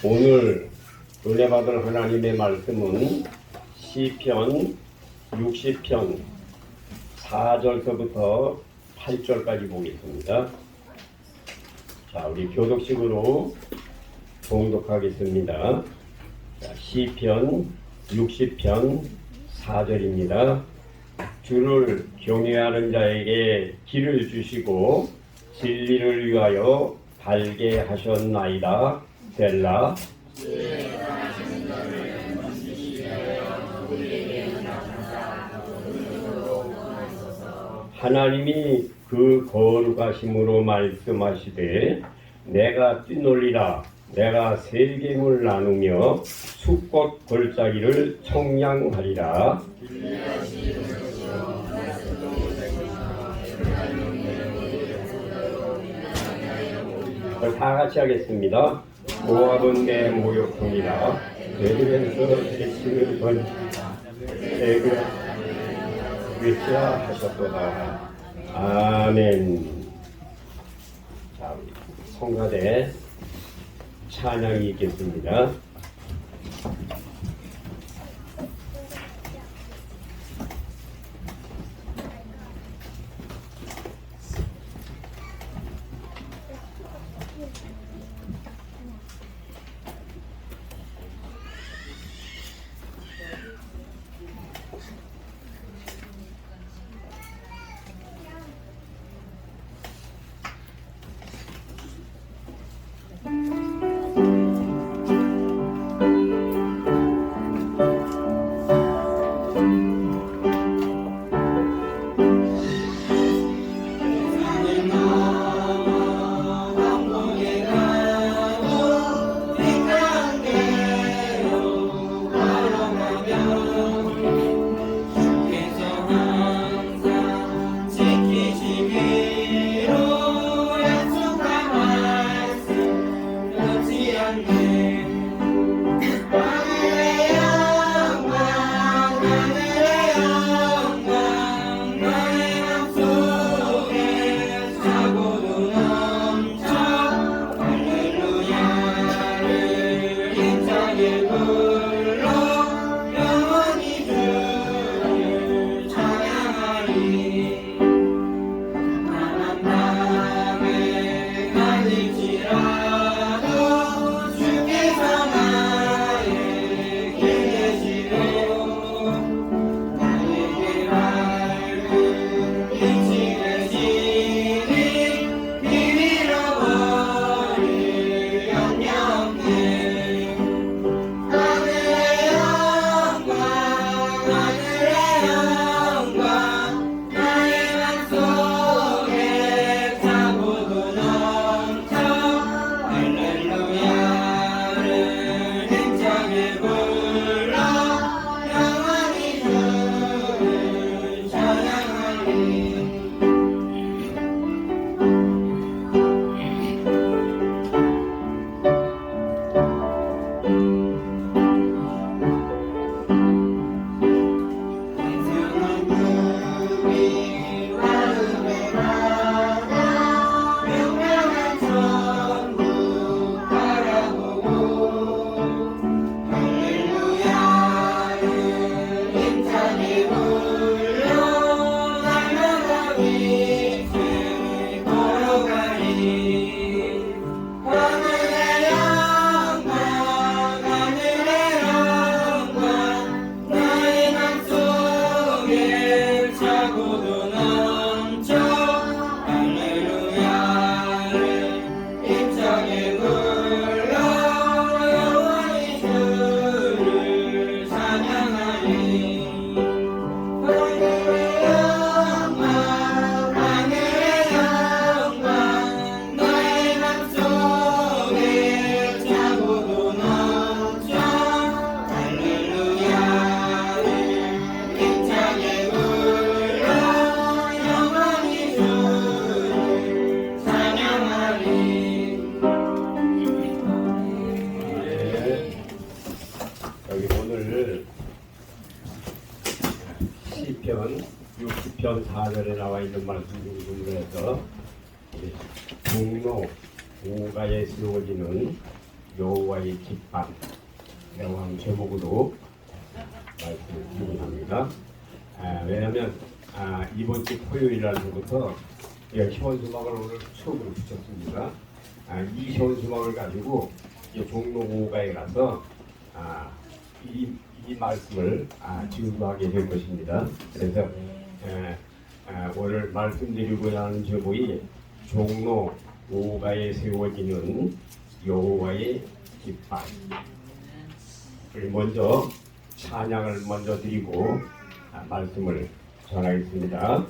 오늘 은혜 받을 하나님의 말씀은 시편 60편 4절서부터 8절까지 보겠습니다. 자, 우리 교독식으로 봉독하겠습니다. 자, 시편 60편 4절입니다. 주를 경외하는 자에게 길을 주시고 진리를 위하여 발게 하셨나이다. 셀라. 하나님이 그 거룩하심으로 말씀하시되 내가 뛰놀리라. 내가 세겜을 나누며 숫꽃 골짜기를 청량하리라. 다 같이 하겠습니다. 모압은 내 모욕통이라. 베들에서 대치를 번지라. 내가 외치라 하셨도다. 아멘. 자, 성가대 찬양이 있겠습니다. 시편 60편 4절에 나와 있는 말씀 중에서 종로 5가에 세워지는 여호와의 깃발이라고 하는 제목으로 말씀을 드리고 합니다. 왜냐하면 이번 주 토요일 날부터 시원수막을 오늘 처음으로 붙였습니다. 이 시원수막을 가지고 종로 5가에 가서 이 말씀을 증거하게 될 것입니다. 그래서 오늘 말씀드리고자 하는 제목이 종로 5가에 세워지는 여호와의 깃발. 먼저 찬양을 먼저 드리고 말씀을 전하겠습니다.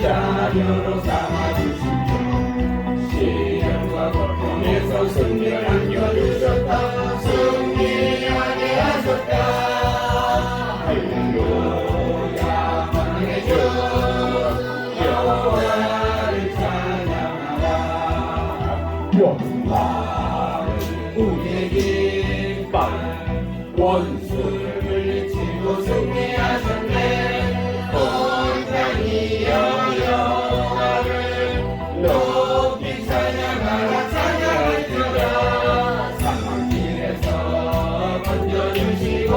자녀로 삼아주시고 시련과 고통에서 승리를 안겨주셨다. 승리하게 하셨다. 할렐루야 만왕의 주 여호와를 찬양하라. 여호와는 우리의 깃발 원수를 물리치고 승리하셨네. 높이 찬양하라. 찬양하시라. 사망길에서 건져주시고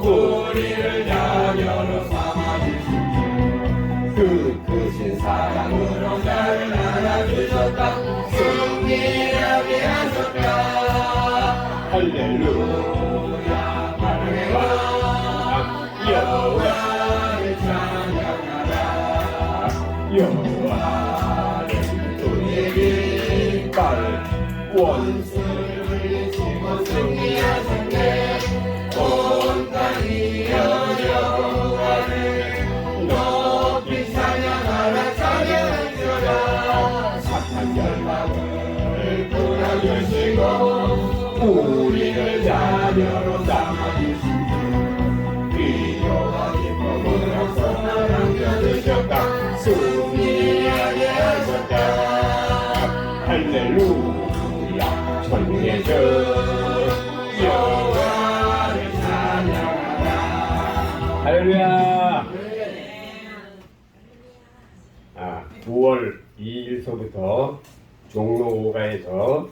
우리를 자녀로 삼아주시고 그 크신 사랑으로 나를 안아주셨다. 승리하게 하셨다. 할렐루야 만왕의 왕 여호와를 찬양하라. 여호와 원수를 물리치고 승리하셨네. 온 땅이 여호와를 높이 찬양하라. 찬양하시라. 사탄 열방을 끊어주시고 우리를 자녀로 삼아주시고 위로와 기쁨으로 선을 안겨주셨다. 승리하게 하셨다. 할렐루야 천국의 주 여호와를 찬양하라. 할렐루야. 9월 2일서부터 종로 5가에서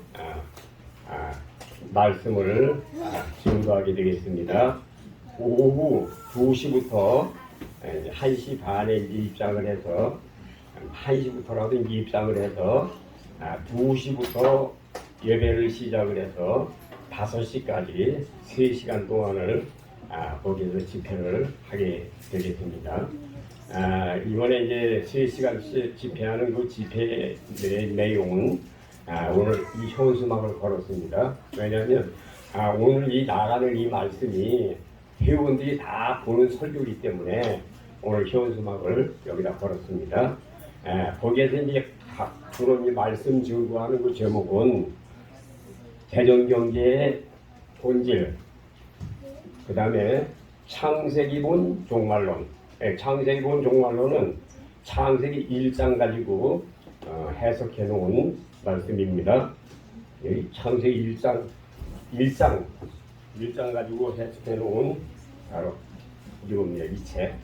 말씀을 증거하게 되겠습니다. 오후 2시부터 1시 반에 입장을 해서 1시부터라도 입장을 해서 2시부터 예배를 시작을 해서 5시까지 3시간 동안을 거기서 집회를 하게 되겠습니다. 이번에 이제 3시간씩 집회하는 그 집회 내용은 오늘 이 현수막을 걸었습니다. 왜냐하면 오늘 이 나가는 이 말씀이 회원들이 다 보는 설교이기 때문에 오늘 현수막을 여기다 걸었습니다. 거기에서 이제 주로 말씀 증거하는 그 제목은 대전경제의 본질, 그 다음에 창세기 본 종말론. 창세기 본 종말론은 창세기 1장 가지고 해석해 놓은 말씀입니다. 여기 창세기 1장 가지고 해석해 놓은 바로 이겁니다. 이 책.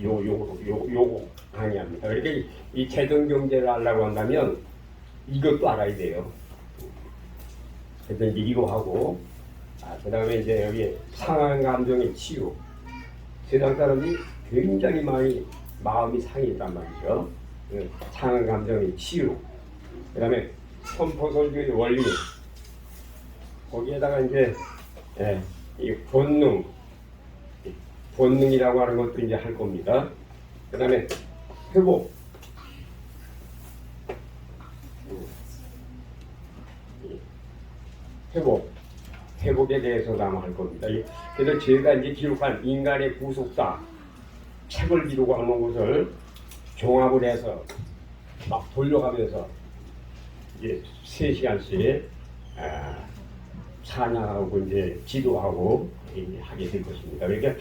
요거 강의합니다. 그러니까 이 재정경제를 하려고 한다면 이것도 알아야 돼요. 그래서 이거 하고, 그 다음에 이제 여기 상한 감정의 치유. 세상 사람들이 굉장히 많이 마음이 상해 있단 말이죠. 상한 감정의 치유. 그 다음에 선포설교의 원리. 거기에다가 이제 이 본능이라고 하는 것도 이제 할 겁니다. 그 다음에 회복. 회복에 대해서도 아마 할 겁니다. 그래서 제가 이제 기록한 인간의 구속사 책을 기록하는 것을 종합을 해서 막 돌려가면서 이제 3시간씩 찬양하고 이제 지도하고 하게 될 것입니다. 그러니까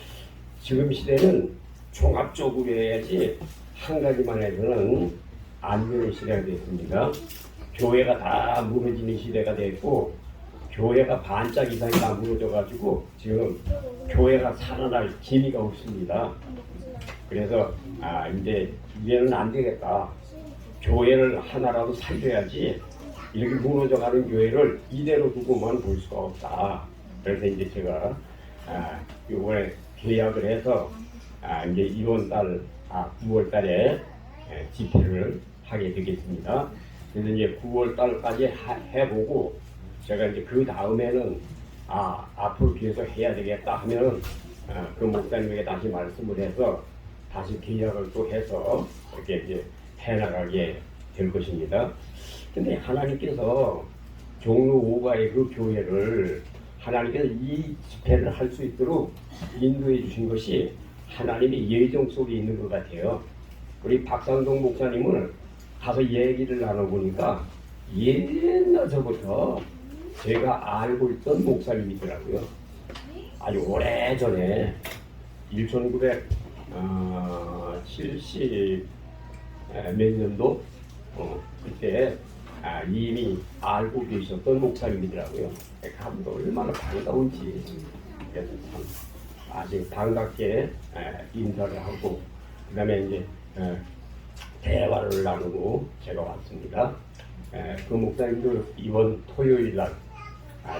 지금 시대는 종합적으로 해야지 한 가지만 해서는 안 되는 시대가 됐습니다. 교회가 다 무너지는 시대가 됐고 교회가 반짝 이상이 다 무너져가지고 지금 교회가 살아날 기미가 없습니다. 그래서 이제 이제는 안 되겠다. 교회를 하나라도 살려야지 이렇게 무너져가는 교회를 이대로 두고만 볼 수가 없다. 그래서 이제 제가 이번에 계약을 해서 이제 이번 달 9월 달에 집회를 하게 되겠습니다. 그래서 이제 9월 달까지 해보고 제가 이제 그 다음에는 앞으로 계속 해야 되겠다 하면은 그 목사님에게 다시 말씀을 해서 다시 계약을 또 해서 이렇게 이제 해나가게 될 것입니다. 근데 하나님께서 종로 5가의 그 교회를 하나님께서 이 집회를 할 수 있도록 인도해 주신 것이 하나님의 예정 속에 있는 것 같아요. 우리 박상동 목사님을 가서 얘기를 나눠보니까 옛날서부터 제가 알고 있던 목사님이더라고요. 아주 오래전에 1970 몇 년도 그때 이미 알고 계셨던 목사님이더라고요. 가면 얼마나 반가운지. 그래서 참 아주 반갑게 인사를 하고 그 다음에 이제 대화를 나누고 제가 왔습니다. 그 목사님도 이번 토요일 날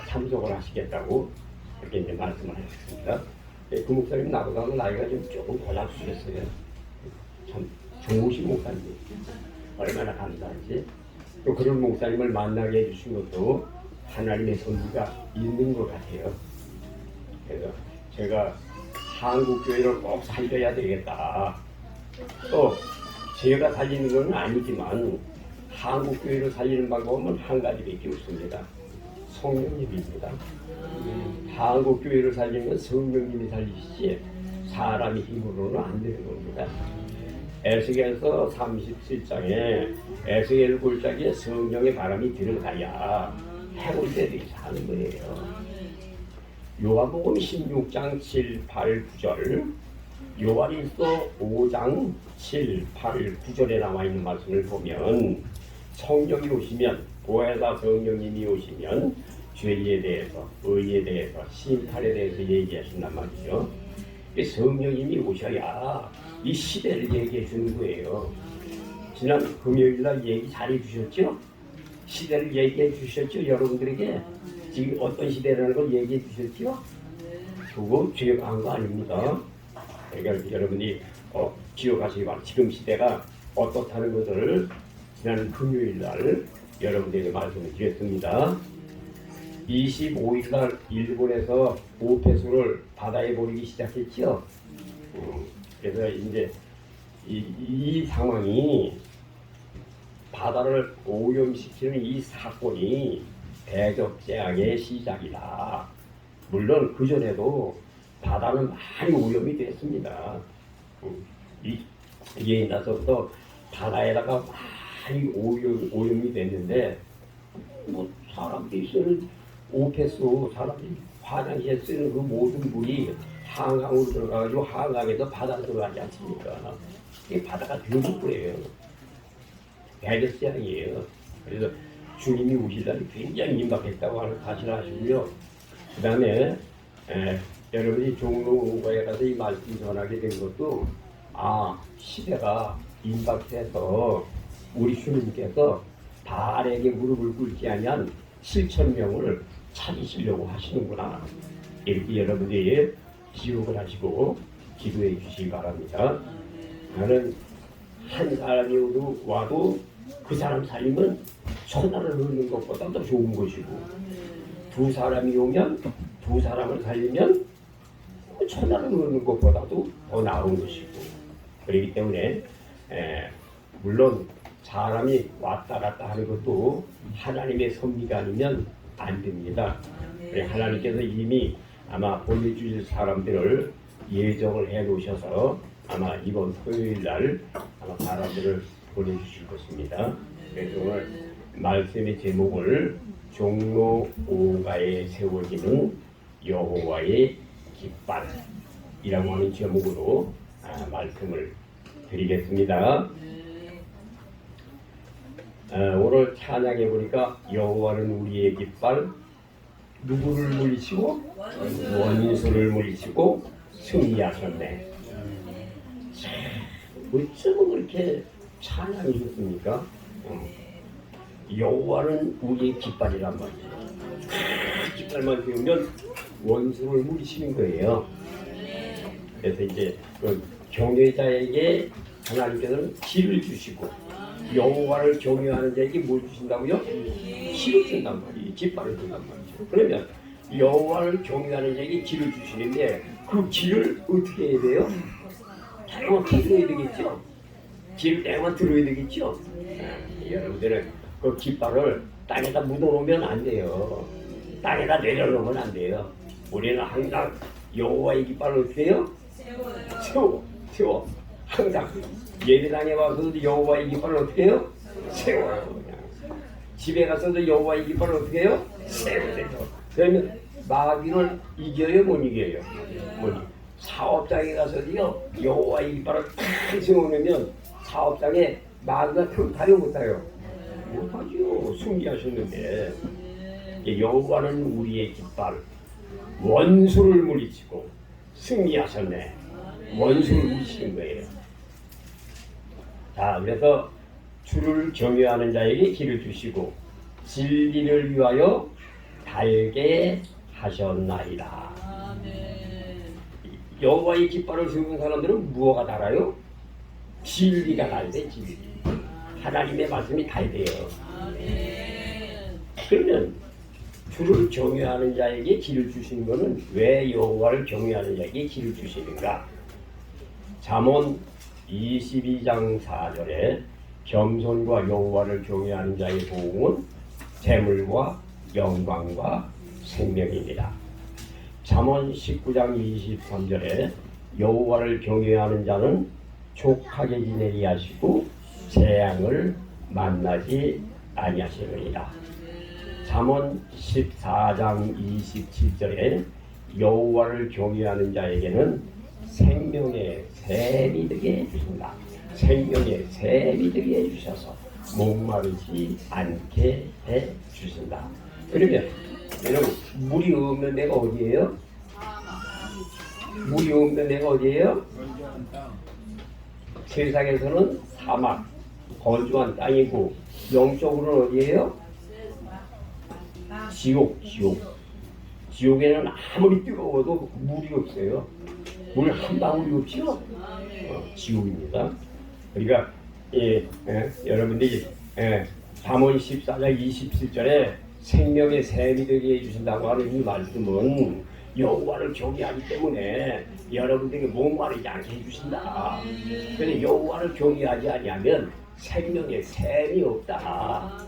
참석을 하시겠다고 그렇게 이제 말씀을 하셨습니다. 그 목사님 나보다는 나이가 좀 조금 더 작으셨어요. 참 좋으신 목사님. 얼마나 감사한지. 또 그런 목사님을 만나게 해주신 것도 하나님의 섭리가 있는 것 같아요. 그래서 제가 한국교회를 꼭 살려야 되겠다. 또 제가 살리는 건 아니지만 한국교회를 살리는 방법은 한 가지밖에 없습니다. 성령님입니다. 한국교회를 살리는 건 성령님이 살리시지 사람의 힘으로는 안 되는 겁니다. 에스겔서 37장에 에스겔 골짜기에 성령의 바람이 들어가야 해골들이 사는 거예요. 요한복음 16장 7, 8, 9절 요한일서 5장 7, 8, 9절에 나와 있는 말씀을 보면 성령이 오시면 보혜사 성령님이 오시면 죄에 대해서 의에 대해서 심판에 대해서 얘기하신단 말이죠. 성령님이 오셔야 이 시대를 얘기해 주는 거예요. 지난 금요일날 얘기 잘해 주셨죠? 시대를 얘기해 주셨죠? 여러분들에게 지금 어떤 시대라는 걸 얘기해 주셨죠? 그거 기억한 거 아닙니다. 그러니까 여러분이 기억하시기 바랍니다. 지금 시대가 어떻다는 것을 지난 금요일날 여러분들에게 말씀을 드렸습니다. 25일날 일본에서 오폐수를 바다에 버리기 시작했죠. 그래서 이제 이 상황이 바다를 오염시키는 이 사건이 대적재앙의 시작이다. 물론 그 전에도 바다는 많이 오염이 됐습니다. 이게 나서부터 바다에다가 많이 오염이 됐는데 뭐 사람들이 쓰는 오폐수 사람들이 화장실에 쓰는 그 모든 물이 한강으로 들어가가지고 한강에서 바다로 들어가지 않습니까? 이게 바다가 들어올 거예요. 대적재앙이에요. 그래서 주님이 오실 날이 굉장히 임박했다고 하는 사실을 아시고요. 그 다음에 여러분이 종로에 가서 이 말씀 전하게 된 것도 시대가 임박해서 우리 주님께서 바알에게 무릎을 꿇지 아니한 7,000명을 찾으시려고 하시는구나. 이렇게 여러분들이 기억을 하시고 기도해 주시기 바랍니다. 나는 한 사람이 와도 그 사람 살리면 천하를 얻는 것보다 더 좋은 것이고 두 사람이 오면 두 사람을 살리면 천하를 얻는 것보다도 더 나은 것이고 그렇기 때문에 물론 사람이 왔다 갔다 하는 것도 하나님의 섭리가 아니면 안 됩니다. 하나님께서 이미 아마 보내주실 사람들을 예정을 해 놓으셔서 아마 이번 토요일 날 아마 사람들을 보내주실 것입니다. 그래서 오늘 말씀의 제목을 종로 5가에 세워지는 여호와의 깃발이라고 하는 제목으로 말씀을 드리겠습니다. 오늘 찬양해 보니까 여호와는 우리의 깃발, 누구를 물리치고 원수를 물리치고 승리하셨네. 어쩌면 그렇게 찬양이 좋습니까? 여호와는 우리의 깃발이란 말이에요. 깃발만 세우면 원수를 물리치는 거예요. 그래서 이제 그 경외자에게 하나님께서는 길을 주시고 여호와를 경외하는 자에게 뭘 주신다고요? 길을 준단 말이에요. 깃발을 준단 말이죠. 그러면 여호와를 경외하는 자에게 길을 주시는데 그 길을 어떻게 해야 돼요? 다양한 들어야 되겠죠. 길을 다양한 들어야 되겠죠. 여러분들은 그 깃발을 땅에다 묻어놓으면 안 돼요. 땅에다 내려놓으면 안 돼요. 우리는 항상 여호와의 깃발을 어떻게 해요? 세워. 항상 예배당에 와서도 여호와의 깃발을 어떻게 해요? 세워요. 그냥. 집에 가서도 여호와의 깃발을 어떻게 해요? 세워요. 그러면 마귀를 이겨요? 못 이겨요? 못 이겨요. 사업장에 가서도요 여호와의 깃발을 탁 세워놓으면 사업장에 마귀가 타요 못 타요? 못하죠. 승리하셨는데 여호와는 우리의 깃발, 원수를 물리치고 승리하셨네. 원수를 물리치는 거예요. 자, 그래서 주를 경외하는 자에게 길을 주시고 진리를 위하여 달게 하셨나이다. 여호와의 깃발을 세우는 사람들은 무엇가 달아요? 진리가 달대. 진리. 하나님의 말씀이 달대요. 그러면 주를 경외하는 자에게 길을 주시는 것은 왜 여호와를 경외하는 자에게 길을 주시는가? 잠언 22장 4절에 겸손과 여호와를 경외하는 자의 보응은 재물과 영광과 생명입니다. 잠언 19장 23절에 여호와를 경외하는 자는 족하게 지내게 하시고 재앙을 만나지 아니하시느니라. 잠언 14장 27절에 여호와를 경외하는 자에게는 생명의 샘이 되게 해주신다. 생명의 샘이 되게 해주셔서 목마르지 않게 해주신다. 그러면 여러분 물이 없는 데가 어디예요? 물이 없는 데가 어디예요? 세상에서는 사막, 건조한 땅이고 영적으로는 어디예요? 지옥에는 아무리 뜨거워도 물이 없어요. 물 한 방울이 없죠? 지옥입니다. 그러니까 여러분들이 잠언 14장 27절에 생명의 샘이 되게 해주신다고 하는 이 말씀은 여호와를 경외하기 때문에 여러분들에게 목마르지 않게 해주신다. 그런데 여호와를 경외하지 아니하면 생명의 샘이 없다.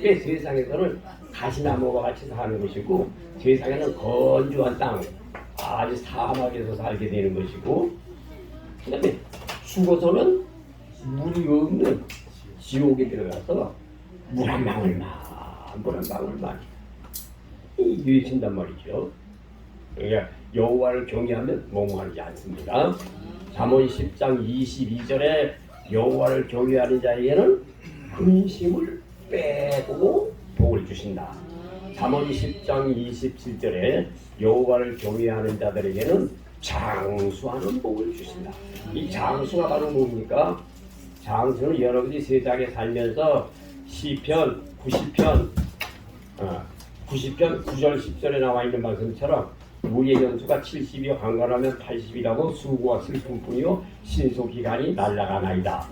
왜 세상에서는 가시나무와 같이 사는 것이고 세상에는 건조한 땅, 아주 사막에서 살게 되는 것이고 그 다음에 죽어서는 물이 없는 지옥에 들어가서 물 한 방울만 유익친단 말이죠. 그러니까 여호와를 경외하면 목마르지 않습니다. 잠언 10장 22절에 여호와를 경외하는 자에게는 근심을 빼고 복을 주신다. 잠언 10장 27절에 여호와를 경외하는 자들에게는 장수하는 복을 주신다. 이 장수가 바로 뭡니까? 장수는 여러분이 세상에 살면서 시편 90편 9절 10절에 나와 있는 말씀처럼 우리의 연수가 70이요 강건하면 80이라고 수고와 슬픔뿐이요 신속기간이 날아가나이다.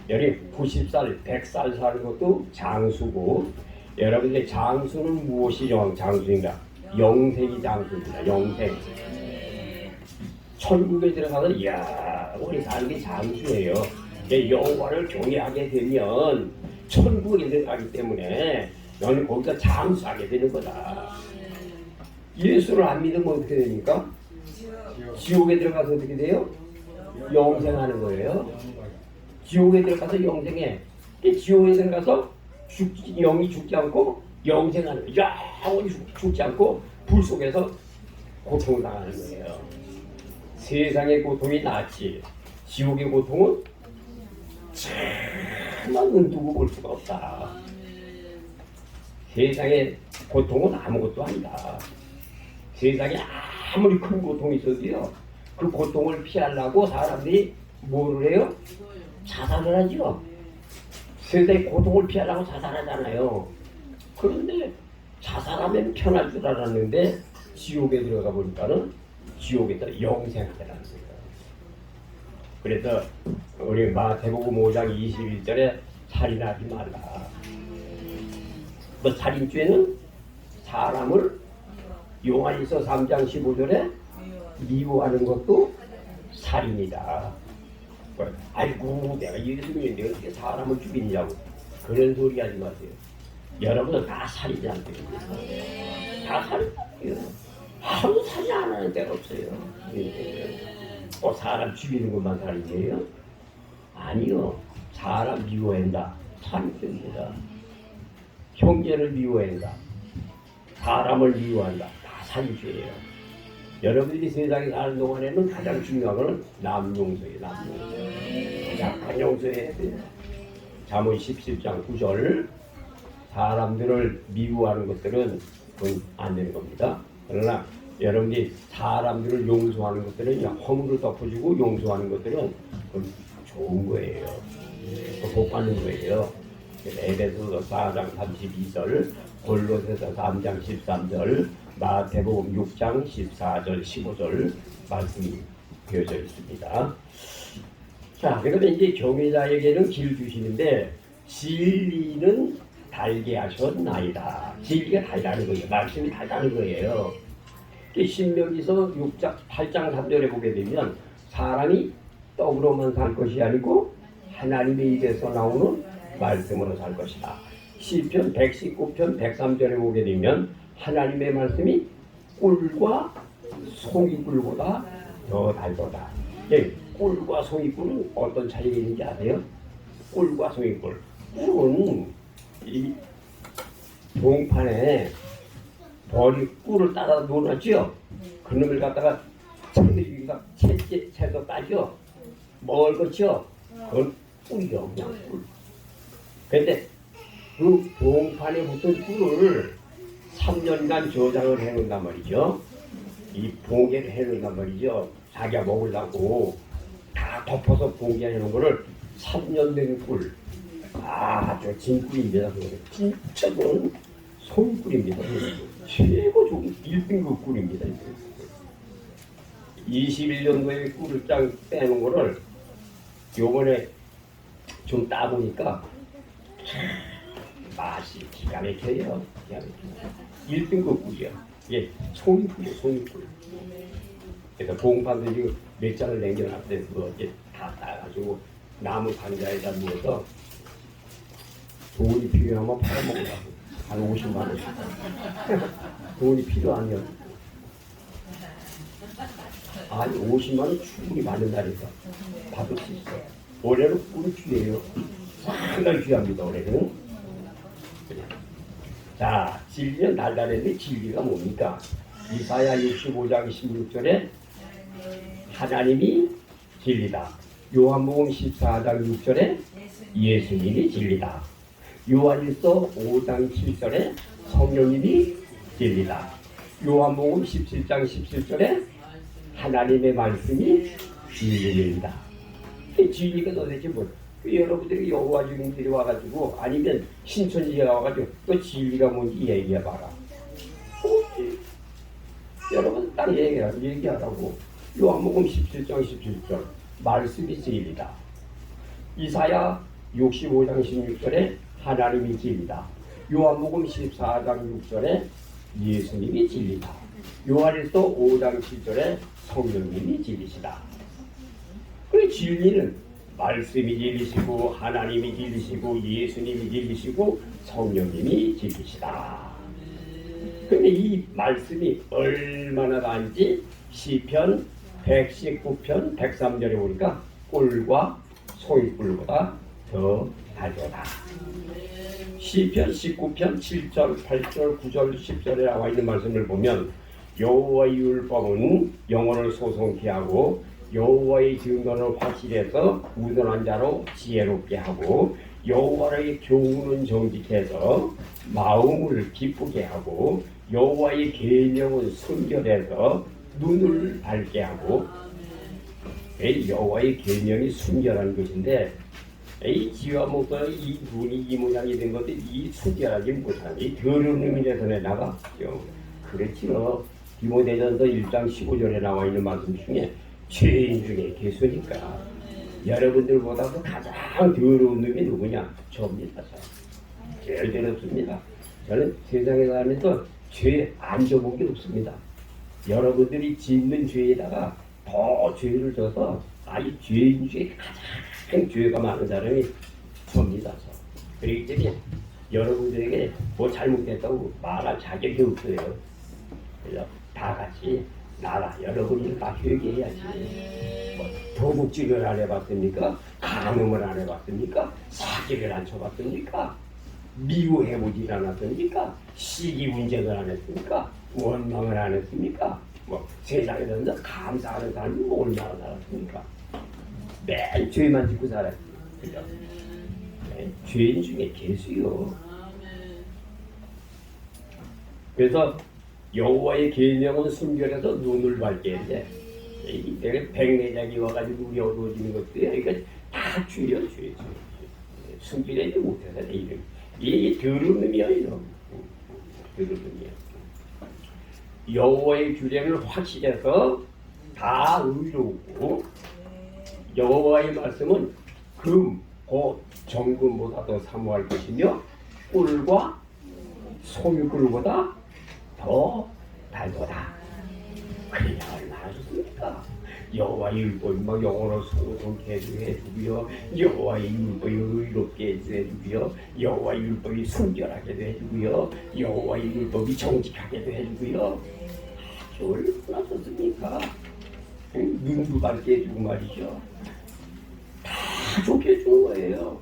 여기 90살 100살 사는 것도 장수고 여러분들 장수는 무엇이 장수인가? 영생이 장수입니다. 영생. 천국에 들어가서 이야 우리 사는 게 장수예요. 여호와를 경외하게 되면 천국에 들어가기 때문에 너는 거기서 장수하게 되는 거다. 예수를 안 믿으면 어떻게 됩니까? 지옥에 들어가서 어떻게 돼요? 영생하는 거예요. 지옥에 들어가서 영생해. 지옥에 들어가서 영이 죽지 않고 영생하는 거예요. 영원히 죽지 않고 불 속에서 고통을 당하는 거예요. 세상의 고통이 낫지 지옥의 고통은 차마 눈두고 볼 수가 없다. 세상의 고통은 아무것도 아니다. 세상에 아무리 큰 고통이 있어도요, 그 고통을 피하려고 사람들이 뭐를 해요? 자살을 하죠. 세상의 고통을 피하려고 자살하잖아요. 그런데 자살하면 편할 줄 알았는데 지옥에 들어가 보니까는 지옥에서 영생하더라는 거예요. 그래서 우리 마태복음 5장 21절에 살인하지 말라. 뭐 살인죄는 사람을 요한일서 3장 15절에 미워하는 것도 살인이다. 아이고 내가 예수님인데 어떻게 사람을 죽이냐고 그런 소리 하지 마세요. 여러분은 다 살인이 안 됩니다. 다 살인이에요. 아무 살인 안 하는 데가 없어요. 사람 죽이는 것만 살인이에요? 아니요. 사람 미워한다. 살인죄입니다. 형제를 미워한다. 사람을 미워한다. 다 살인죄예요. 여러분들이 세상에 사는 동안에는 가장 중요한 것은 남용서예요. 남용서. 약한 용서해야 돼요. 잠언 17장 9절 사람들을 미워하는 것들은 그건 안 되는 겁니다. 그러나 여러분이 사람들을 용서하는 것들은 허물을 덮어주고 용서하는 것들은 그건 좋은 거예요. 복 받는 거예요. 에베소서 4장 32절, 골로새서 3장 13절, 마태복음 6장 14절 15절 말씀이 되어져 있습니다. 자, 그러면 이제 경외자에게는 길 주시는데 진리는 달게 하셨나이다. 진리가 달다는 거예요. 말씀이 달다는 거예요. 신명기서 8장 3절에 보게 되면 사람이 떡으로만 살 것이 아니고 하나님의 입에서 나오는 말씀으로 살 것이다. 시편 119편 103절에 보게 되면 하나님의 말씀이 꿀과 송이꿀보다 더 달도다. 예, 꿀과 송이꿀은 어떤 차이가 있는지 아세요? 꿀과 송이꿀. 꿀은 이 동판에 꿀을 따다 놓았죠. 그놈을 갖다가 채서 따죠. 먹을 거죠. 그건 꿀이요, 그냥 꿀. 근데 그 동판에 붙은 꿀을 3년간 저장을 해놓는단 말이죠. 이 봉개를 해놓는단 말이죠. 자기가 먹으려고 다 덮어서 봉개해놓은 거를 3년 된 꿀. 저 진꿀입니다. 진짜 그건 송꿀입니다. 최고 좋은 1등급 꿀입니다. 21년도에 꿀을 짱 빼놓은 거를 요번에 좀 따보니까 맛이 기가 막혀요. 1등급 꿀이야. 이게 송이꿀이에요. 송이꿀. 그래서 봉판도 지금 몇 장을 남겨놨어요. 그거 이제 다 따가지고 나무 상자에다 넣어서 돈이 필요하면 팔아먹으라고. 한 50만 원. 돈이 필요하면. 아니 50만 원 충분히 받는다니까. 받을 수 있어요. 올해는 꿀이 귀해요. 상당히 귀합니다. 올해는. 자, 진리는 달달했는데 진리가 뭡니까? 이사야 65장 16절에 하나님이 진리다. 요한복음 14장 6절에 예수님이 진리다. 요한일서 5장 7절에 성령님이 진리다. 요한복음 17장 17절에 하나님의 말씀이 진리입니다. 진리가 도대체 뭐? 여러분들이 여호와 주님들이 와가지고 아니면 신천지가 와가지고 또 진리가 뭔지 얘기해봐라. 여러분 딱 얘기하라고. 요한복음 17장 17절 말씀이 진리다. 이사야 65장 16절에 하나님이 진리다. 요한복음 14장 6절에 예수님이 진리다. 요한일서 5장 7절에 성령님이 진리시다. 그 진리는 말씀이 진리시고 하나님이 진리시고 예수님이 진리시고 성령님이 진리시다. 근데 이 말씀이 얼마나 단지 시편 119편 103절에 보니까 꿀과 송이꿀보다 더 달도다. 시편 19편 7절, 8절, 9절, 10절에 나와 있는 말씀을 보면 여호와의 율법은 영혼을 소송케 하고 여호와의 증거는 확실해서 무던한 자로 지혜롭게 하고 여호와의 교훈은 정직해서 마음을 기쁘게 하고 여호와의 계명은 순결해서 눈을 밝게 하고 여호와의 계명이 순결한 것인데 이 지와 목과 이 눈이 이 모양이 된 것들이 이 순결하지 못한 이 더러운 의미의 손에 나갔죠. 그렇지요. 디모데전서 1장 15절에 나와 있는 말씀 중에 죄인 중에 개수니까 여러분들보다도 가장 더러운 놈이 누구냐? 저입니다. 제일 더럽습니다. 저는 세상에 살면서 죄 안 져본 게 없습니다. 여러분들이 짓는 죄에다가 더 죄를 져서 이 죄인 중에 가장 죄가 많은 사람이 저입니다. 그렇기 때문에 여러분들에게 뭐 잘못했다고 말할 자격이 없어요. 그래서 다 같이 나라 여러분이 다 회개해야지. 뭐 도둑질을 안 해봤습니까? 간음을 안 해봤습니까? 사기를 안 쳐봤습니까? 미워해보질 않았습니까? 시기분쟁을 안 했습니까? 원망을 안 했습니까? 뭐 세상에서 감사하는 사람이 뭐 얼마나 살았습니까? 매일 죄만 짓고 살았어요. 그죠? 죄인 중에 개수요. 그래서 여호와의 계명은 순결해서 눈을 밝게 했는데 내가 백내장이 와가지고 우리 어두워지는 것들이 그러니까 다 죄요. 순결하지 못해서 이게 더러운 놈이야. 더러운 놈이야. 여호와의 규례를 확실해서 다 의롭고 여호와의 말씀은 금, 곧 정금보다 더 사모할 것이며 꿀과 소유꿀보다 더 달도다. 그래야 얼마나 좋습니까? 여호와의 율법이 막 영어로 소송케 해주고요. 여호와의 율법이 의롭게 해주고요. 여호와의 율법이 순결하게도 해주고요. 여호와의 율법이 정직하게도 해주고요. 아주 얼마나 좋습니까? 눈도 밝게 해주고 말이죠. 다 좋게 해주는 거예요.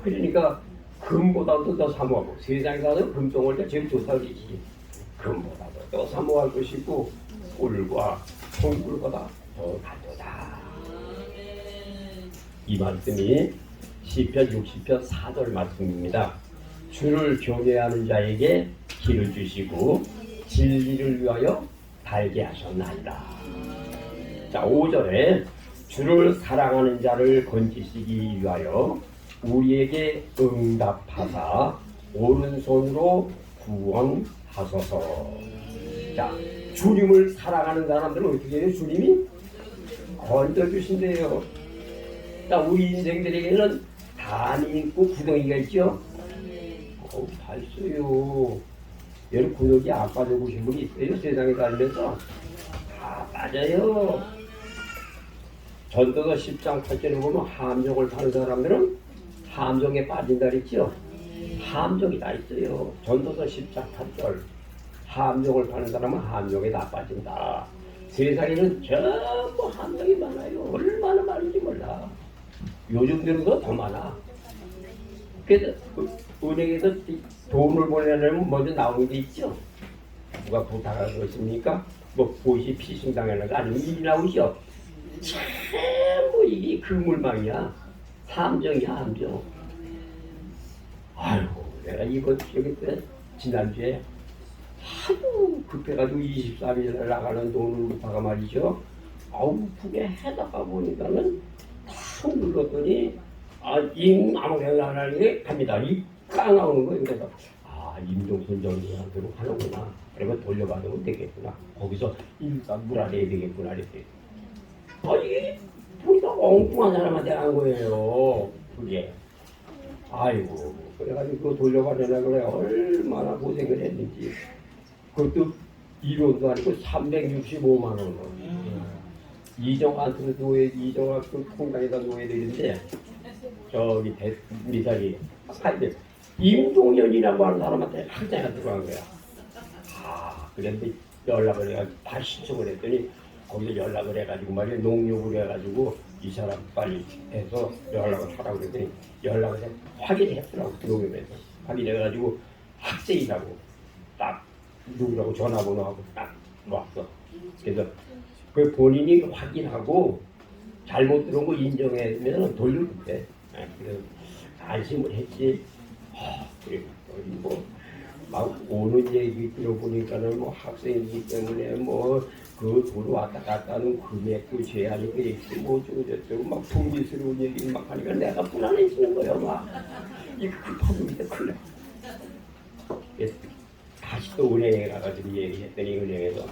그러니까 금보다도 더 사모하고 세상에 가서 금덩어리가 제일 좋다고 그러지. 금보다도 더 사모할 것이고 꿀과 송꿀보다 더 달도다. 이 말씀이 시편 60편 4절 말씀입니다. 주를 경외하는 자에게 길을 주시고 진리를 위하여 달게 하셨나이다. 자 5절에 주를 사랑하는 자를 건지시기 위하여 우리에게 응답하사 오른손으로 구원하소서. 자, 주님을 사랑하는 사람들은 어떻게 해요? 주님이 건져주신대요. 자, 우리 인생들에게는 단이 있고 구덩이가 있죠? 다 있어요. 여러분 구덩이 안 빠져보신 분이 있어요? 세상에 살면서 다 빠져요. 전도서 10장 8절에 보면 함정을 타는 사람들은 함정에 빠진다 그랬죠? 함정이 다 있어요. 전도서 10장 8절 함정을 타는 사람은 함정에 다 빠진다. 세상에는 전부 함정이 많아요. 얼마나 많은지 몰라. 요즘 들어서 더 많아. 그래서 은행에서 돈을 보내려면 먼저 나오는 게 있죠. 누가 부탁하고 있습니까? 뭐 보시 피싱 당하는 거 아니면 일이 나오죠. 전부 이게 그물망이야. 함정이야 함정. 아이고 내가 이번 저기 때 지난주에 하도 급해가지고 23일에 나가는 돈을 못하가 말이죠. 아우 그게 해다가 보니까는 탁 눌렀더니 아무래도 안 하는 게 갑니다. 까 나오는 거예요. 그래서 임종선 정리한테로 하는구나. 그러면 돌려받으면 되겠구나. 거기서 일단 물어내야 되겠구나. 이렇게. 이게 보니까 엉뚱한 사람한테 한 거예요. 그게. 아이고 그래가지고 그거 돌려받으려고 그래 얼마나 고생을 했는지. 그것도 1원도 아니고 365만 원. 이정한테 이정한 그 통장에다 놓아야 되는데 저기 미사리 살대 임동현이라고 하는 사람한테 항상 들어간 거야. 그런데 연락을 해가지고 다시 신청을 했더니 거기서 연락을 해가지고 말이야 농협을 해가지고 이 사람 빨리 해서 연락을 하라고 그랬더니 연락을 해 확인했더라고 농협에서. 확인해가지고 학생이라고 딱 누구라고 전화번호하고 딱 놨어. 그래서 그 본인이 확인하고 잘못 들은 거 인정하면 돌려준대. 그래서 안심을 했지. 그리고 막 오는 얘기 들어보니까는 뭐 학생이기 때문에 뭐 그 돈 왔다 갔다 하는 금액도 제한이 돼 있고 뭐 어쩌고저쩌고 막 불미스러운 얘기 막 하니까 내가 불안해지는 거예요. 막 이거 급하는데 큰일 나. 그래서 다시 또 은행에 가가지고 얘기했더니 은행에서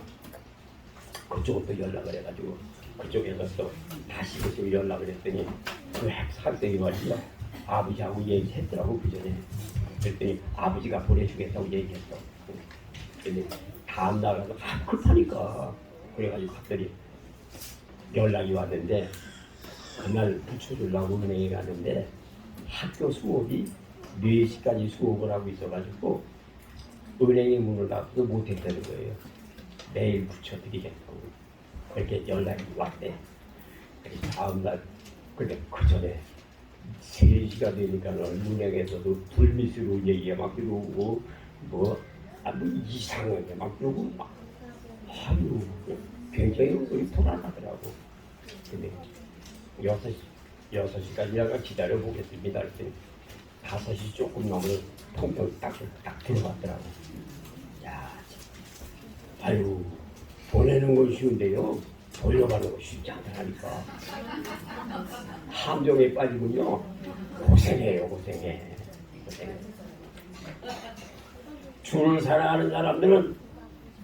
그쪽부터 연락을 해가지고 그쪽에서 또 다시 그쪽 연락을 했더니 그 학생이 말이죠. 아버지하고 얘기했더라고 그전에. 그랬더니 아버지가 보내주겠다고 얘기했어. 근데 다음 날 가서 급하니까 그래가지고 갔더니 연락이 왔는데 그날 붙여주려고 은행에 갔는데 학교 수업이 4시까지 수업을 하고 있어가지고 은행에 문을 닫고도 못했다는 거예요. 내일 붙여드리겠다고 그렇게 연락이 왔대. 그래서 다음날 근데 그 전에 3시가 되니까는 은행에서도 불미스러운 얘기가 막 들어오고 뭐 이상하게 막 들어오고 막 아유 굉장히 우리 불안하더라고. 근데 6시까지 기다려 보겠습니다. 그랬더니 5시 조금 넘으면 통통 딱 들어갔더라고. 야, 아유 보내는 건 쉬운데요. 돌려가는 거 쉽지 않다니까. 함정에 빠지군요. 고생해요, 고생해. 주를 사랑하는 사람들은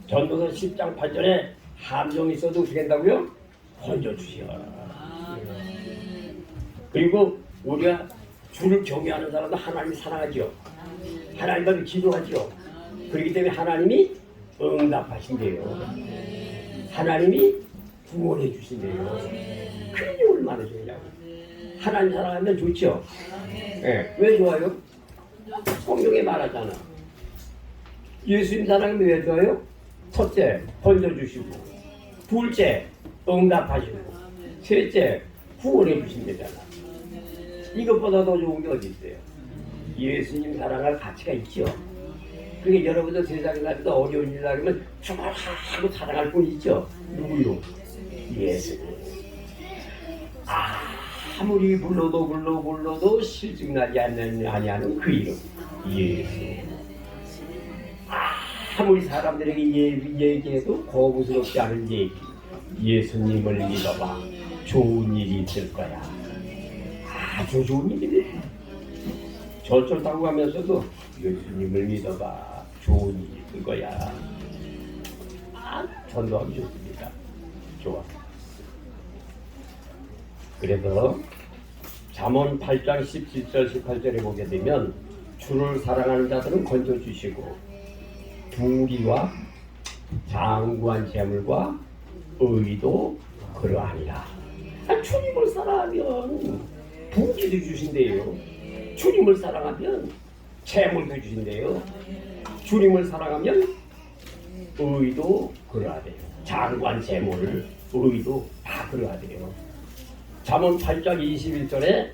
전도서 10장 8절에 함정이 있어도 어떻게 한다고요? 건져주시라. 그리고 우리가 주를 경외하는 사람도 하나님 사랑하죠. 하나님과 기도하죠. 그렇기 때문에 하나님이 응답하신대요. 하나님이 구원해 주신대요. 그게 얼마나 좋냐고. 하나님 사랑하면 좋죠. 네. 왜 좋아요? 성경에 말하잖아. 예수님 사랑하면 왜 좋아요? 첫째, 건져주시고, 둘째, 응답하시고, 셋째, 구원해 주신대잖아. 이것보다 더 좋은 게 어디 있어요? 예수님 사랑할 가치가 있죠. 그러니까 여러분들 세상에 살면서 어려운 일 하면 정말 하고 사랑할 분 있죠. 누구요? 예수님. 아무리 불러도 실증나지 아니하는 그 이름 예수. 아무리 사람들에게 얘기해도 거부스럽지 않은 얘기. 예수님을 믿어봐. 좋은 일이 있을 거야. 아주 좋은 일이네. 절절 타고 가면서도 예수님을 믿어봐. 좋은 일이 있을 거야. 전도하기 좋습니다. 좋아. 그래서 잠언 8장 17절 18절에 보게 되면 주를 사랑하는 자들은 건져주시고 불의와 장구한 재물과 의도 그러하니라. 주님을 사랑하면 부귀도 주신대요. 주님을 사랑하면 재물도 주신대요. 주님을 사랑하면 의도 그러하대요. 장구한 재물, 의도 다 그러하대요. 잠언 8장 21절에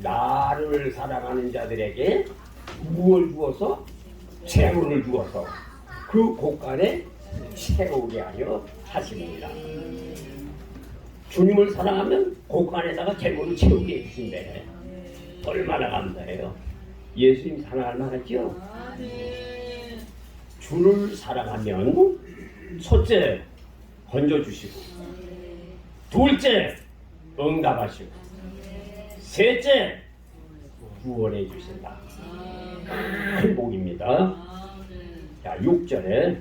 나를 사랑하는 자들에게 무엇을 주어서? 재물을 주어서 그 곳간에 채우게 하려 하십니다. 주님을 사랑하면 곳간에다가 재물을 채우게 해주신대. 얼마나 감사해요. 예수님 사랑할 만하죠? 주를 사랑하면 첫째 건져주시고 둘째 응답하시고 셋째 구원해 주신다. 큰 복입니다. 자, 6절에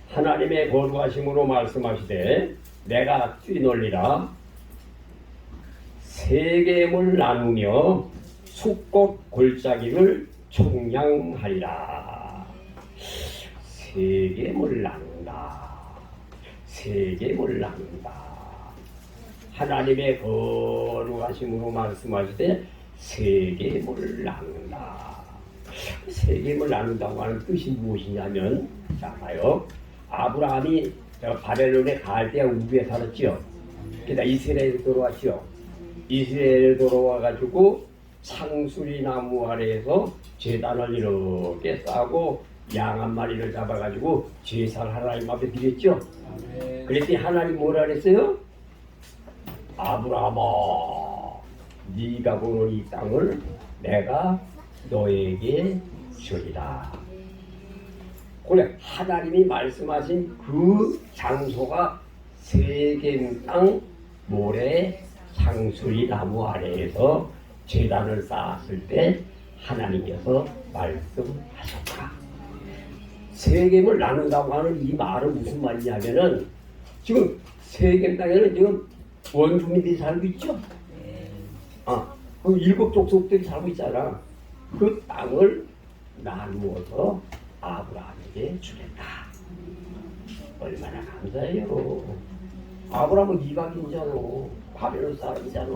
하나님의 거룩하심으로 말씀하시되 내가 뛰놀리라 세겜을 나누며 숫꽃 골짜기를 청량하리라. 세겜을 나눈다. 세겜을 나눈다. 하나님의 거룩하심으로 말씀하시되 세겜을 나눈다. 세겜을 나눈다고 하는 뜻이 무엇이냐면, 자 봐요. 아브라함이 바벨론에 갈대아 우부에 살았죠. 그러다 이스라엘에 돌아왔죠. 이스라엘에 돌아와가지고 상수리 나무 아래에서 제단을 이렇게 싸고 양 한 마리를 잡아가지고 제사를 하나님 앞에 드렸죠. 그랬더니 하나님 뭐라 그랬어요? 아브라함아, 네가 보는 이 땅을 내가 너에게 주리라. 그래, 하나님이 말씀하신 그 장소가 세겜 땅 모래 상수리 나무 아래에서 제단을 쌓았을 때 하나님께서 말씀하셨다. 세겜을 나눈다고 하는 이 말은 무슨 말이냐면은 지금 세겜 땅에는 지금 원주민들이 살고 있죠. 그 일곱 족속들이 살고 있잖아. 그 땅을 나누어서 아브라함에게 주겠다. 얼마나 감사해요. 아브라함은 이방인이잖아. 바벨론 사람이잖아.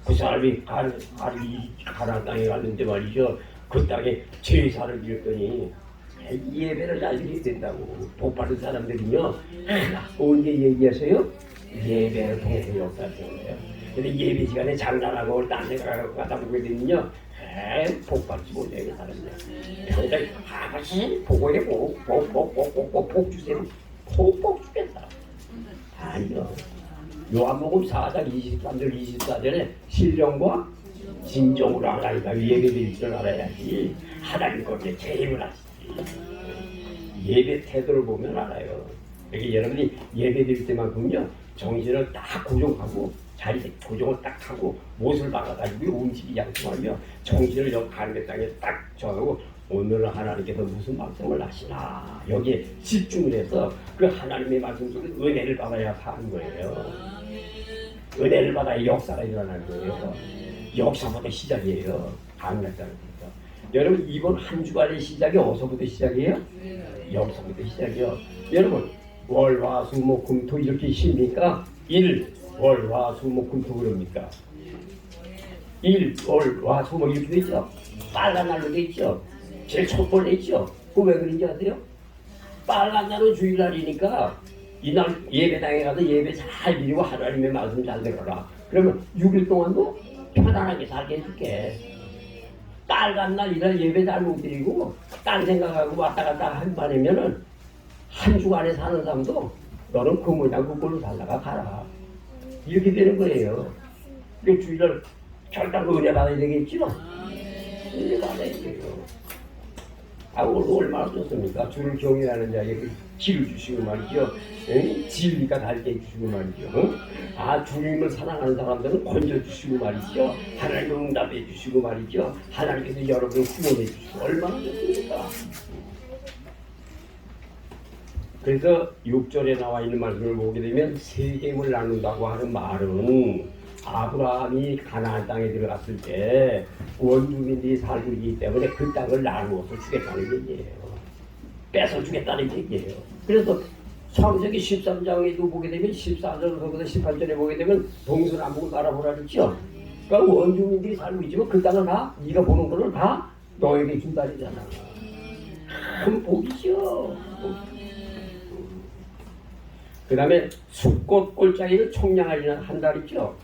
그 사람이 가나안 땅에 갔는데 말이죠. 그 땅에 제사를 드렸더니 예배를 잘 드려야 된다고. 복받은 사람들은요, 언제 얘기하세요? 예배를 통해서 역사하는 거예요. 근데 예배 시간에 장난하고 딴 생각하고 갖다 보게 되면요, 복받지 못해요, 그 사람들. 그러니까 아버지 보고해, 복 주세요. 복 주겠다. 아니요. 요한복음 4장 23절 24절에 신령과 진정으로 알아야 예배드릴 줄 알아야지. 하나님 거기에 개입을 하시지. 예배 태도를 보면 알아요. 그러니까 여러분이 예배드릴 때만큼요, 정신을 딱 고정하고 자리에 고정을 딱 하고 못을 박아가지고 음식이 양심하며 정신을 여기 가는 땅에 딱 정하고 오늘 하나님께서 무슨 말씀을 하시나 여기에 집중을 해서 그 하나님의 말씀 속에 은혜를 받아야 사는 거예요. 은혜를 받아야 역사가 일어나는 거예요. 역사부터 시작이에요. 강락자는 여러분 이번 한 주간의 시작이 어디서부터 시작이에요? 여기서부터 시작이요. 여러분 월화수목금토 이렇게 쉽니까? 월화수목금토 그럽니까? 월화수목 이렇게 되죠. 빨간 날로 돼 있죠. 제일 첫 번째 있죠. 그거 왜 그런지 아세요? 빨간 날은 주일날이니까 이날 예배당에 가서 예배 잘 드리고 하나님의 말씀 잘 들어라. 그러면 6일 동안도 편안하게 살게 해줄게. 빨간 날 이날 예배 잘 못 드리고 딴 생각하고 왔다 갔다 한 말이면은 한 주간에 사는 사람도 너는 그 모양 그꼴로 살다가 가라. 이렇게 되는 거예요. 그 주일날 결단로 은혜 받아야 되겠죠? 은혜 받아야 돼요. 오늘 얼마나 좋습니까? 주를 경외하는 자에게 길을 주시고 말이죠. 진리가 닳게 해주시고 말이죠. 주님을 사랑하는 사람들은 건져주시고 말이죠. 하나님을 응답해 주시고 말이죠. 하나님께서 여러분을 구원해 주시고 얼마나 좋습니까? 그래서 6절에 나와 있는 말씀을 보게 되면 세겜을 나눈다고 하는 말은 아브라함이 가나안 땅에 들어갔을 때 원주민들이 살고 있기 때문에 그 땅을 나누어서 주겠다는 얘기예요. 뺏어 주겠다는 얘기예요. 그래서 창세기 13장에도 보게 되면 14절부터 18절에 보게 되면 동서남북을 바라보라 그랬죠. 그러니까 원주민들이 살고 있지만 그 땅을 다 네가 보는 거를 다 너에게 준다리잖아. 큰 복이죠. 그 다음에 숫꽃 골짜기를 총량하리라 한다 그랬죠.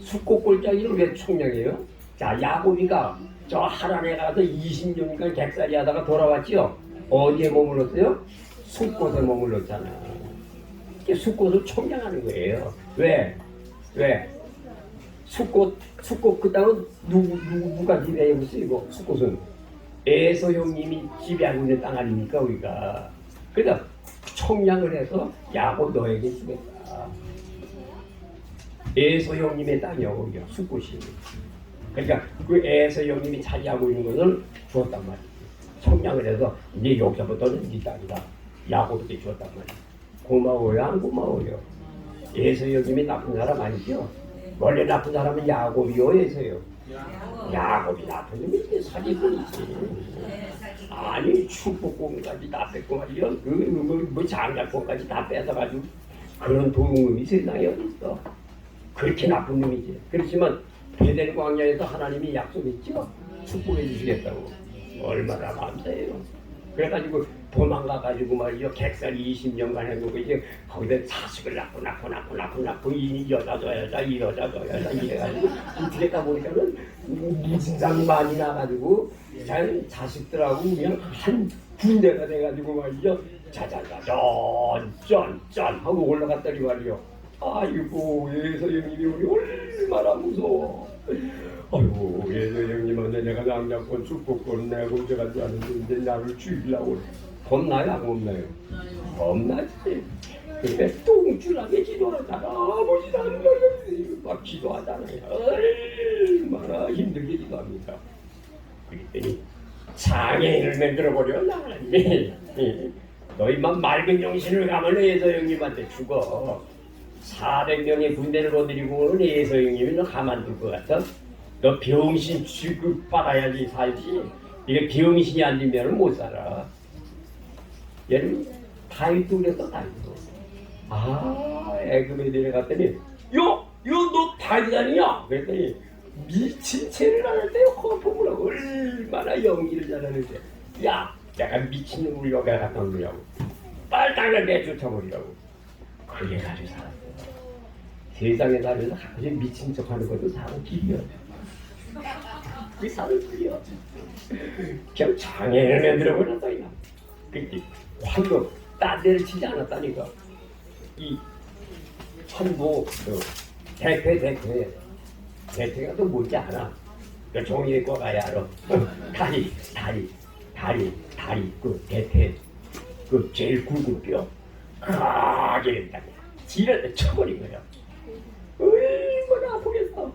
숫꽃 골짜기를 왜 총량해요? 자, 야곱이가 저 하란에 가서 20년간 객살이 하다가 돌아왔죠. 어디에 머물렀어요? 숫꽃에 머물렀잖아. 숫꽃을 총량하는 거예요. 왜? 숫꽃 그 땅은 누가 지배하고 있어요? 숫꽃은 에서 형님이 지배하고 있는 땅 아닙니까 우리가? 그러니까 총량을 해서 야곱 너에게 주겠다. 에서 형님의 땅이요, 거기요, 숫꽃이. 그러니까 그 에서 형님이 차지하고 있는 것을 주었단 말이에요. 총량을 해서 이제 여기서부터는 네 땅이다. 야곱에게 주었단 말이에요. 고마워요, 안 고마워요? 에서 형님이 나쁜 사람 아니죠? 원래 나쁜 사람은 야곱이요, 에서요? 야곱이 나쁜 놈이 사기꾼이지. 아니 축복공까지 다 뺏고 말이야. 뭐 장작공까지 다 뺏어가지고 그런 도둑놈이 세상에 어딨어. 그렇게 나쁜 놈이지. 그렇지만 베델 광야에서 하나님이 약속했죠. 축복해 주시겠다고. 얼마나 감사해요. 그래가지고 도망가가지고 말이죠. 객살 20년간 해보고 이제 거기다 자식을 낳고 이 여자 저 여자 이래가지고 이렇게 다 보니까는 무진장 많이 나가지고 자식들하고 그냥 한 군대가 돼가지고 말이죠. 자자자잔 짠짠 하고 올라갔더니 말이요. 아이고 예서 형님이 우리 얼마나 무서워. 아이고 예서 형님한테 내가 낭자권 축복권 내고 저가지 않은데 이제 나를 죽이려고 겁나요 안 겁나요? 겁나지. 그러니까 똥줄하게 기도하다가 아버지 나는 막 기도하잖아요. 얼마나 힘들게 기도합니까. 그랬더니 장애인을 만들어버려 나라니. 너희만 맑은 정신을 가면 예서 형님한테 죽어. 400명의 군대를 거느리고 오는 예서 형님이 너 가만둘 것 같아? 너 병신 취급받아야지 살지. 이게 병신이 안 되면 못 살아. 얘는 다윗도 그랬어. 다윗도. 애굽에 내려갔더니 너 다윗 아니냐? 그랬더니 미친 채를 하는데요. 허풍을 하고 얼마나 연기를 잘하는데 야 내가 미친놈을 여기 갖다 놓으려고 빨당을 내쫓아버리라고. 그게 가지고 살았어요. 세상에 살면서 아주 미친 척하는 것도 사고 길이야. 그게 사는 길이야. 그냥 장애를 만들어버렸어 그냥. 그때 황금 딴 데를 치지 않았다니까. 이 천보 대패가 또 뭔지 알아. 그 종이과 가야 알아. 다리 그 대패 그 제일 굵은 뼈 크게 된다. 지랄에 쳐버린 거야. 얼마나 아프겠어.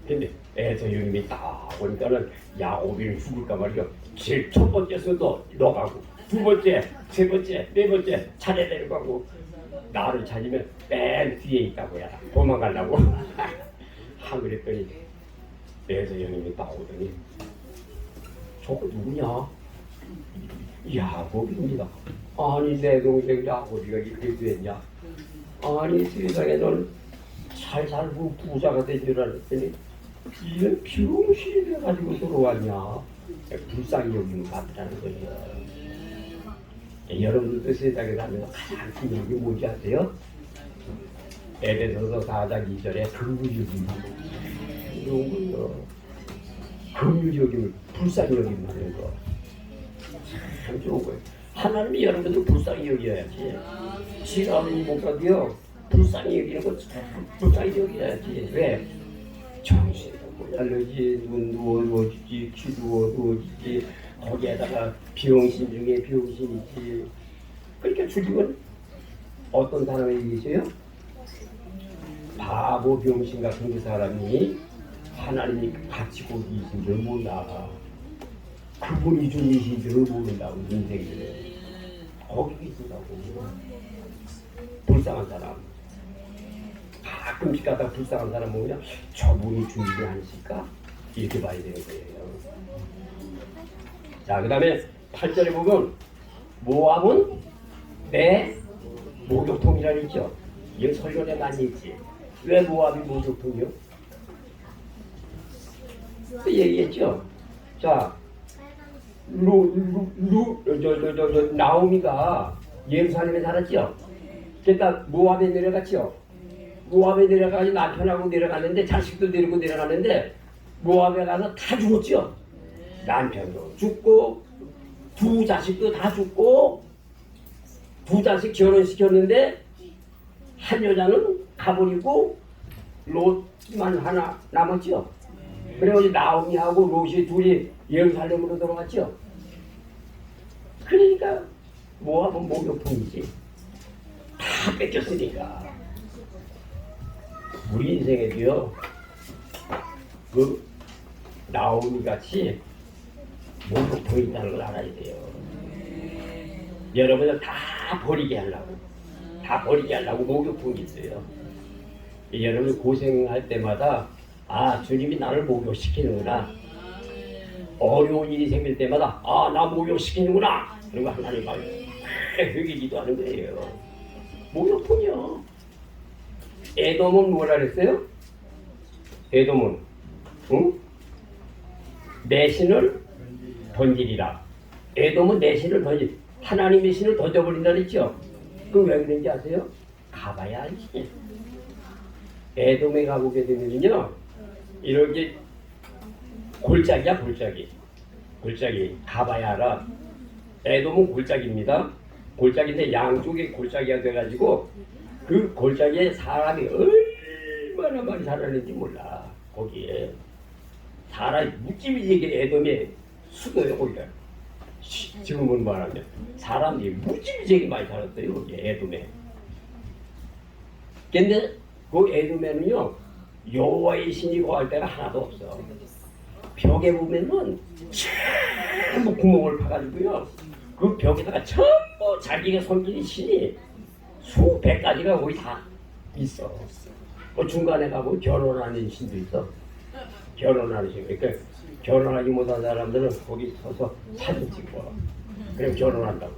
근데 애서 형님이 딱 보니까는 야오비를 죽을까 말이야. 제일 첫 번째 순서 너가고 두 번째, 세 번째, 네 번째 차례 내려가고 나를 찾으면 맨 뒤에 있다고야. 도망가려고. 그랬더니 애서 형님이 딱 오더니 저거 누구냐? 야곱입니다. 아니 내 동생 야곱이가 이렇게 됐냐? 아니 세상에 넌 잘 살고 부자가 된 줄 알았더니 이런 병신이 돼가지고 들어왔냐? 불쌍히 여기는 받으라는 거예요. 여러분들도 세상에 살면서 가장 중요한 게 뭔지 아세요? 에베소서 4장 2절에 긍휼히 여김 이런 거요. 긍휼히 여김을 불쌍히 여김하는 거 참 좋은 거예요. 하나님이 여러분들 불쌍히 여겨야지. 지나는 목사도요 불쌍히 여기는 거 불쌍히 여겨야지. 왜? 정신도 모자르지, 눈도 어두워지지, 귀도 어두워지지, 거기에다가 병신 중에 병신이지. 그러니까 주님은 어떤 사람이 계세요? 바보 병신 같은 그 사람이 하나님이 같이 보기 계신 줄 몰라. 그분이 주님이신 줄을 모른다고. 인생을 거기 계신다고. 불쌍한 사람 가끔씩 가다 불쌍한 사람 보면 저분이 주님이 아니실까? 이렇게 봐야 되는 거예요. 자, 그 다음에 8절에 보면 모압은 내 목욕통이라는 있죠. 이게 설교에 많이 있지. 왜 모압이 목욕통이요? 그 얘기했죠. 자, 나오미가 예루살렘에 살았죠. 그러니까 모압에 내려갔죠. 모압에 내려가서 남편하고 내려갔는데 자식도 데리고 내려갔는데 모압에 가서 다 죽었죠. 남편도 죽고 두 자식도 다 죽고 두 자식 결혼시켰는데 한 여자는 가버리고 롯만 하나 남았죠. 그래서 나오미하고 롯이 둘이 예루살렘으로 들어갔죠. 그러니까 모압은 목욕통이지. 다 뺏겼으니까. 우리 인생에도요 그 나오미 같이 목욕통이 있다는 걸 알아야 돼요. 여러분들 다 버리게 하려고 목욕통이 있어요. 여러분 고생할 때마다 주님이 나를 목욕시키는구나. 어려운 일이 생길 때마다 나 목욕시키는구나. 그리고 하나님 앞에 회개 기도하는 거예요. 목욕통이요. 에돔은 뭐라 그랬어요? 에돔은 내 신을 던지리라. 에돔은 내 신을 던지 하나님의 신을 던져버린다 그랬죠? 그럼 왜 그런지 아세요? 가봐야 알지. 에돔에 가보게 되면요 이렇게 골짜기야 골짜기. 골짜기 가봐야 알아. 애돔은 골짜기입니다. 골짜기인데 양쪽에 골짜기가 돼가지고 그 골짜기에 사람이 얼마나 많이 살았는지 몰라. 거기에 사람이 무지무지하게 애돔의 수도예요 거기가. 지금은 말하면 사람들이 무지무지하게 많이 살았어요 거기에 애돔에. 근데 그 에돔에는요 여호와의 신이 거할 데가 하나도 없어. 벽에 보면은 전부 구멍을 파가지고요 그 벽에다가 전부 자기가 섬기는 신이 수백 가지가 거의 다 있어. 그 중간에 가고 결혼하는 신도 있어. 결혼하는 신. 그러니까 결혼하지 못한 사람들은 거기 서서 사진 찍고 그럼 결혼한다고.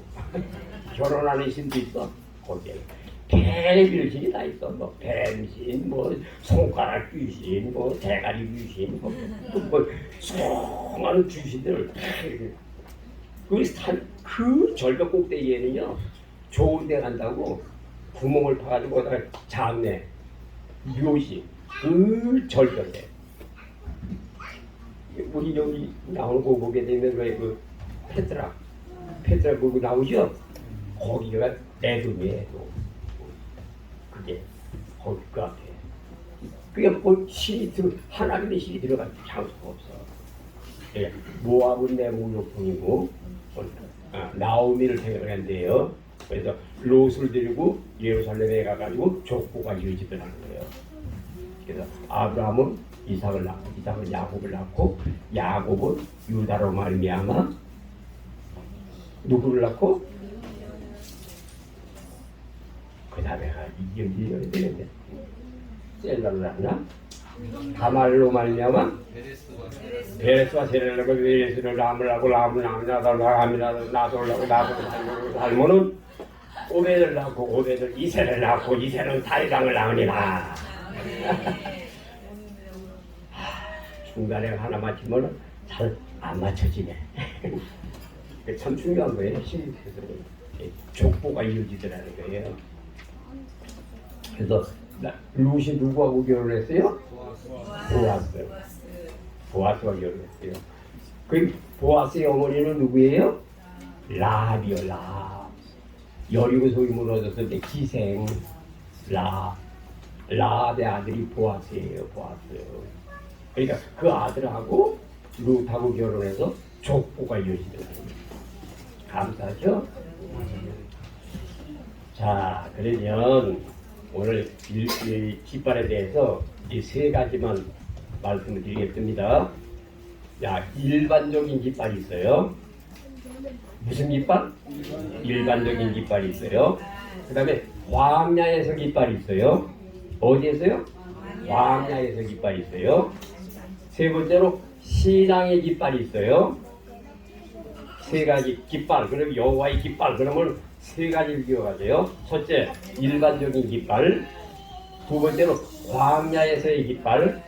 결혼하는 신도 있어 거기에. 별별 신이 다 있어. 뭐 뱀신, 뭐 손가락 귀신, 뭐 대가리 귀신, 뭐 수많은 귀신들. 그 절벽 꼭대기에는요 좋은 데 간다고 구멍을 파가지고 거기다가 장례, 묘시 그 절벽에 우리 여기 나오는 거 보게 되면 왜 그 페트라 보고 나오죠? 거기가 에돔이에요. 그게 거기 그 앞에. 그게 뭐 신이 하나님의 신이 들어갈 장소가 없어. 예, 모압은 내 모욕통이고 나오미를 생각을 한대요. 그래서 롯을 데리고 예루살렘에 가가지고 족보가 이어지더라는 거예요. 그래서 아브라함은 이삭을 낳고 이삭은 야곱을 낳고 야곱은 유다로 말미암아 누구를 낳고 그 다음에 이어져야 되는데 셀라를 낳나? 다말로 말미암아 베레스와 세레를 낳고 베레스를 남을 낳고 남을 나다를 나솔을 낳고 나솔을 살모는 오베를 낳고 오베를 이세를 낳고 이세는 다리당을 낳으니라. 중간에 하나 맞추면 잘 안 맞춰지네. 참 중요한 거예요. 신입에서 족보가 이어지더라는 거예요. 그래서 롯이 누구하고 결혼했어요? 보아스와 결혼했어요. 그 보아스의 어머니는 누구예요? 라합이요. 라합. 여리고성이 무너졌을 때 기생 라합의 아들이 보아스예요. 보아스. 그러니까 그 아들하고 롯하고 결혼해서 족보가 이어지더라고요. 감사하죠? 자, 그러면 오늘 이 깃발에 대해서 이 세 가지만 말씀을 드리겠습니다. 자, 일반적인 깃발이 있어요. 무슨 깃발? 일반적인 깃발이 있어요. 그 다음에 광야에서 깃발이 있어요. 어디에서요? 광야에서 깃발이 있어요. 세 번째로 신앙의 깃발이 있어요. 세 가지 깃발, 그럼 여호와의 깃발, 그러면 세 가지를 기억하세요. 첫째, 일반적인 깃발. 두 번째로 광야에서의 깃발.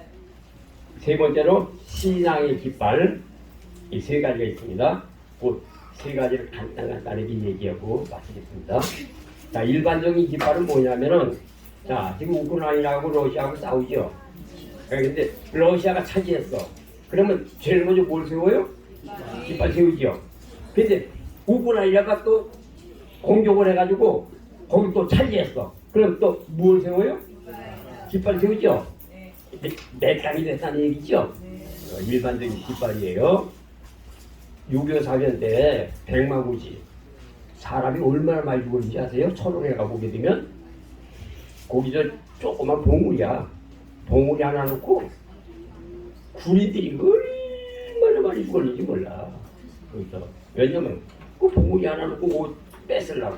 세 번째로 신앙의 깃발. 이 세 가지가 있습니다. 그 세 가지를 간단하게 얘기하고 마치겠습니다. 자, 일반적인 깃발은 뭐냐면은, 자, 지금 우크라이나하고 러시아하고 싸우죠. 근데 러시아가 차지했어. 그러면 제일 먼저 뭘 세워요? 깃발 세우죠. 근데 우크라이나가 또 공격을 해가지고 거기 또 차지했어. 그럼 또 뭘 세워요? 깃발 세우죠. 내 땅이 됐다는 얘기죠. 일반적인 깃발이에요. 6.25 사변 때 백마고지 사람이 얼마나 많이 죽었는지 아세요? 철원에 가보게 되면 거기 저 조그만 봉우리야. 봉우리 하나 놓고 군인들이 얼마나 많이 죽었는지 몰라. 그래서 왜냐면 그 봉우리 하나 놓고 뭐 뺏으려고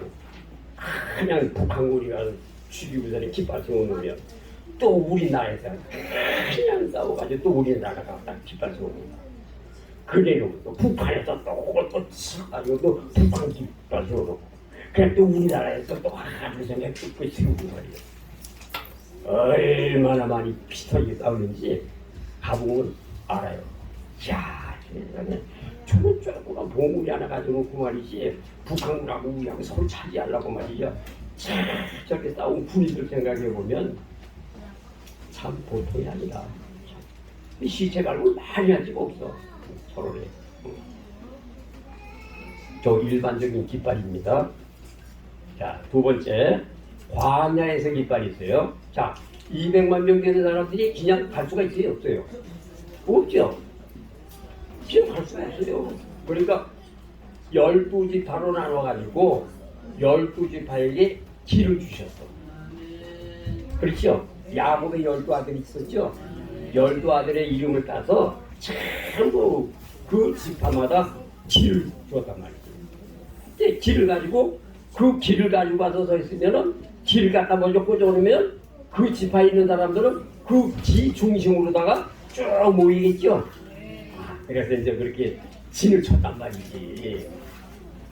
그냥 북한군이가 죽이고서는 깃발 세워놓으면 또 우리나라에서 그냥 싸워가지고 또 우리나라가 딱 깃발 세워놓는다. 그래로 또 북한에서 또 그걸 또 치가지고 또 북한 깃발 세워놓고 그래 또 우리나라에서 또 하나 생각 또 세우고 말이야. 얼마나 많이 비슷하게 싸우는지 가보면 알아요. 야, 저는 조그만 봉우리 하나 가져놓고 말이지 북한군하고 우리하고 서로 차지하려고 말이죠. 저렇게 싸운 군인들 생각해보면 참 보통이 아니다. 시체 말고 많이 할 수가 없어. 서로래. 저 일반적인 깃발입니다. 자, 두 번째, 광야에서 깃발이 있어요. 자, 200만 명 되는 사람들이 그냥 갈 수가 있어요, 없어요? 없죠. 그냥 갈 수가 없어요. 그러니까 12지파로 나눠가지고 12지파에게 길을 주셨어. 그렇죠? 야곱의 12아들이 있었죠? 12아들의 이름을 따서 전부 그 지파마다 길을 주었단 말이죠. 근데 길을 가지고 그 길을 가지고 가서 서 있으면은 길을 갖다 먼저 꽂아놓으면 그 지파에 있는 사람들은 그 기 중심으로다가 쭉 모이겠죠. 그래서 이제 그렇게 진을 쳤단 말이지.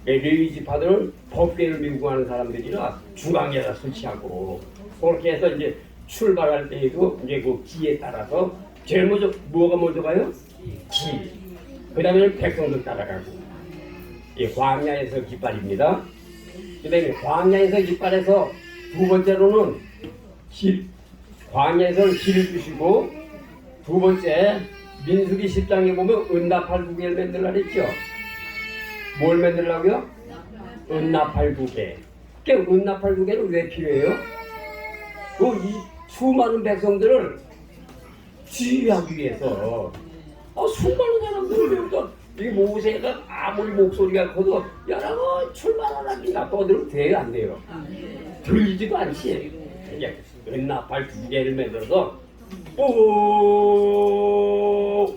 레위 지파들은 법궤를 밀고 하는 사람들이라 중앙에다 설치하고 그렇게 해서 이제 출발할 때에도 이제 그 기에 따라서 제일 먼저 뭐가 먼저 가요? 기. 그 다음에는 백성들 따라가고. 이 광야에서 깃발입니다. 그 다음에 광야에서 깃발에서 두 번째로는 광야에서 길을 주시고 두 번째 민수기 10장에 보면 은나팔 2개를 만들라 그랬죠. 뭘 만들라고요? 은나팔 2개. 그 은나팔 2개는 왜 필요해요? 이 수많은 백성들을 지휘하기 위해서 수많은 사람들을 여기서 이 모세가 아무리 목소리가 커도 여러분 출발하라니까 떠들면 돼요 안 돼요? 들리지도 않지. 이제 은나팔 2개를 만들어서 꾹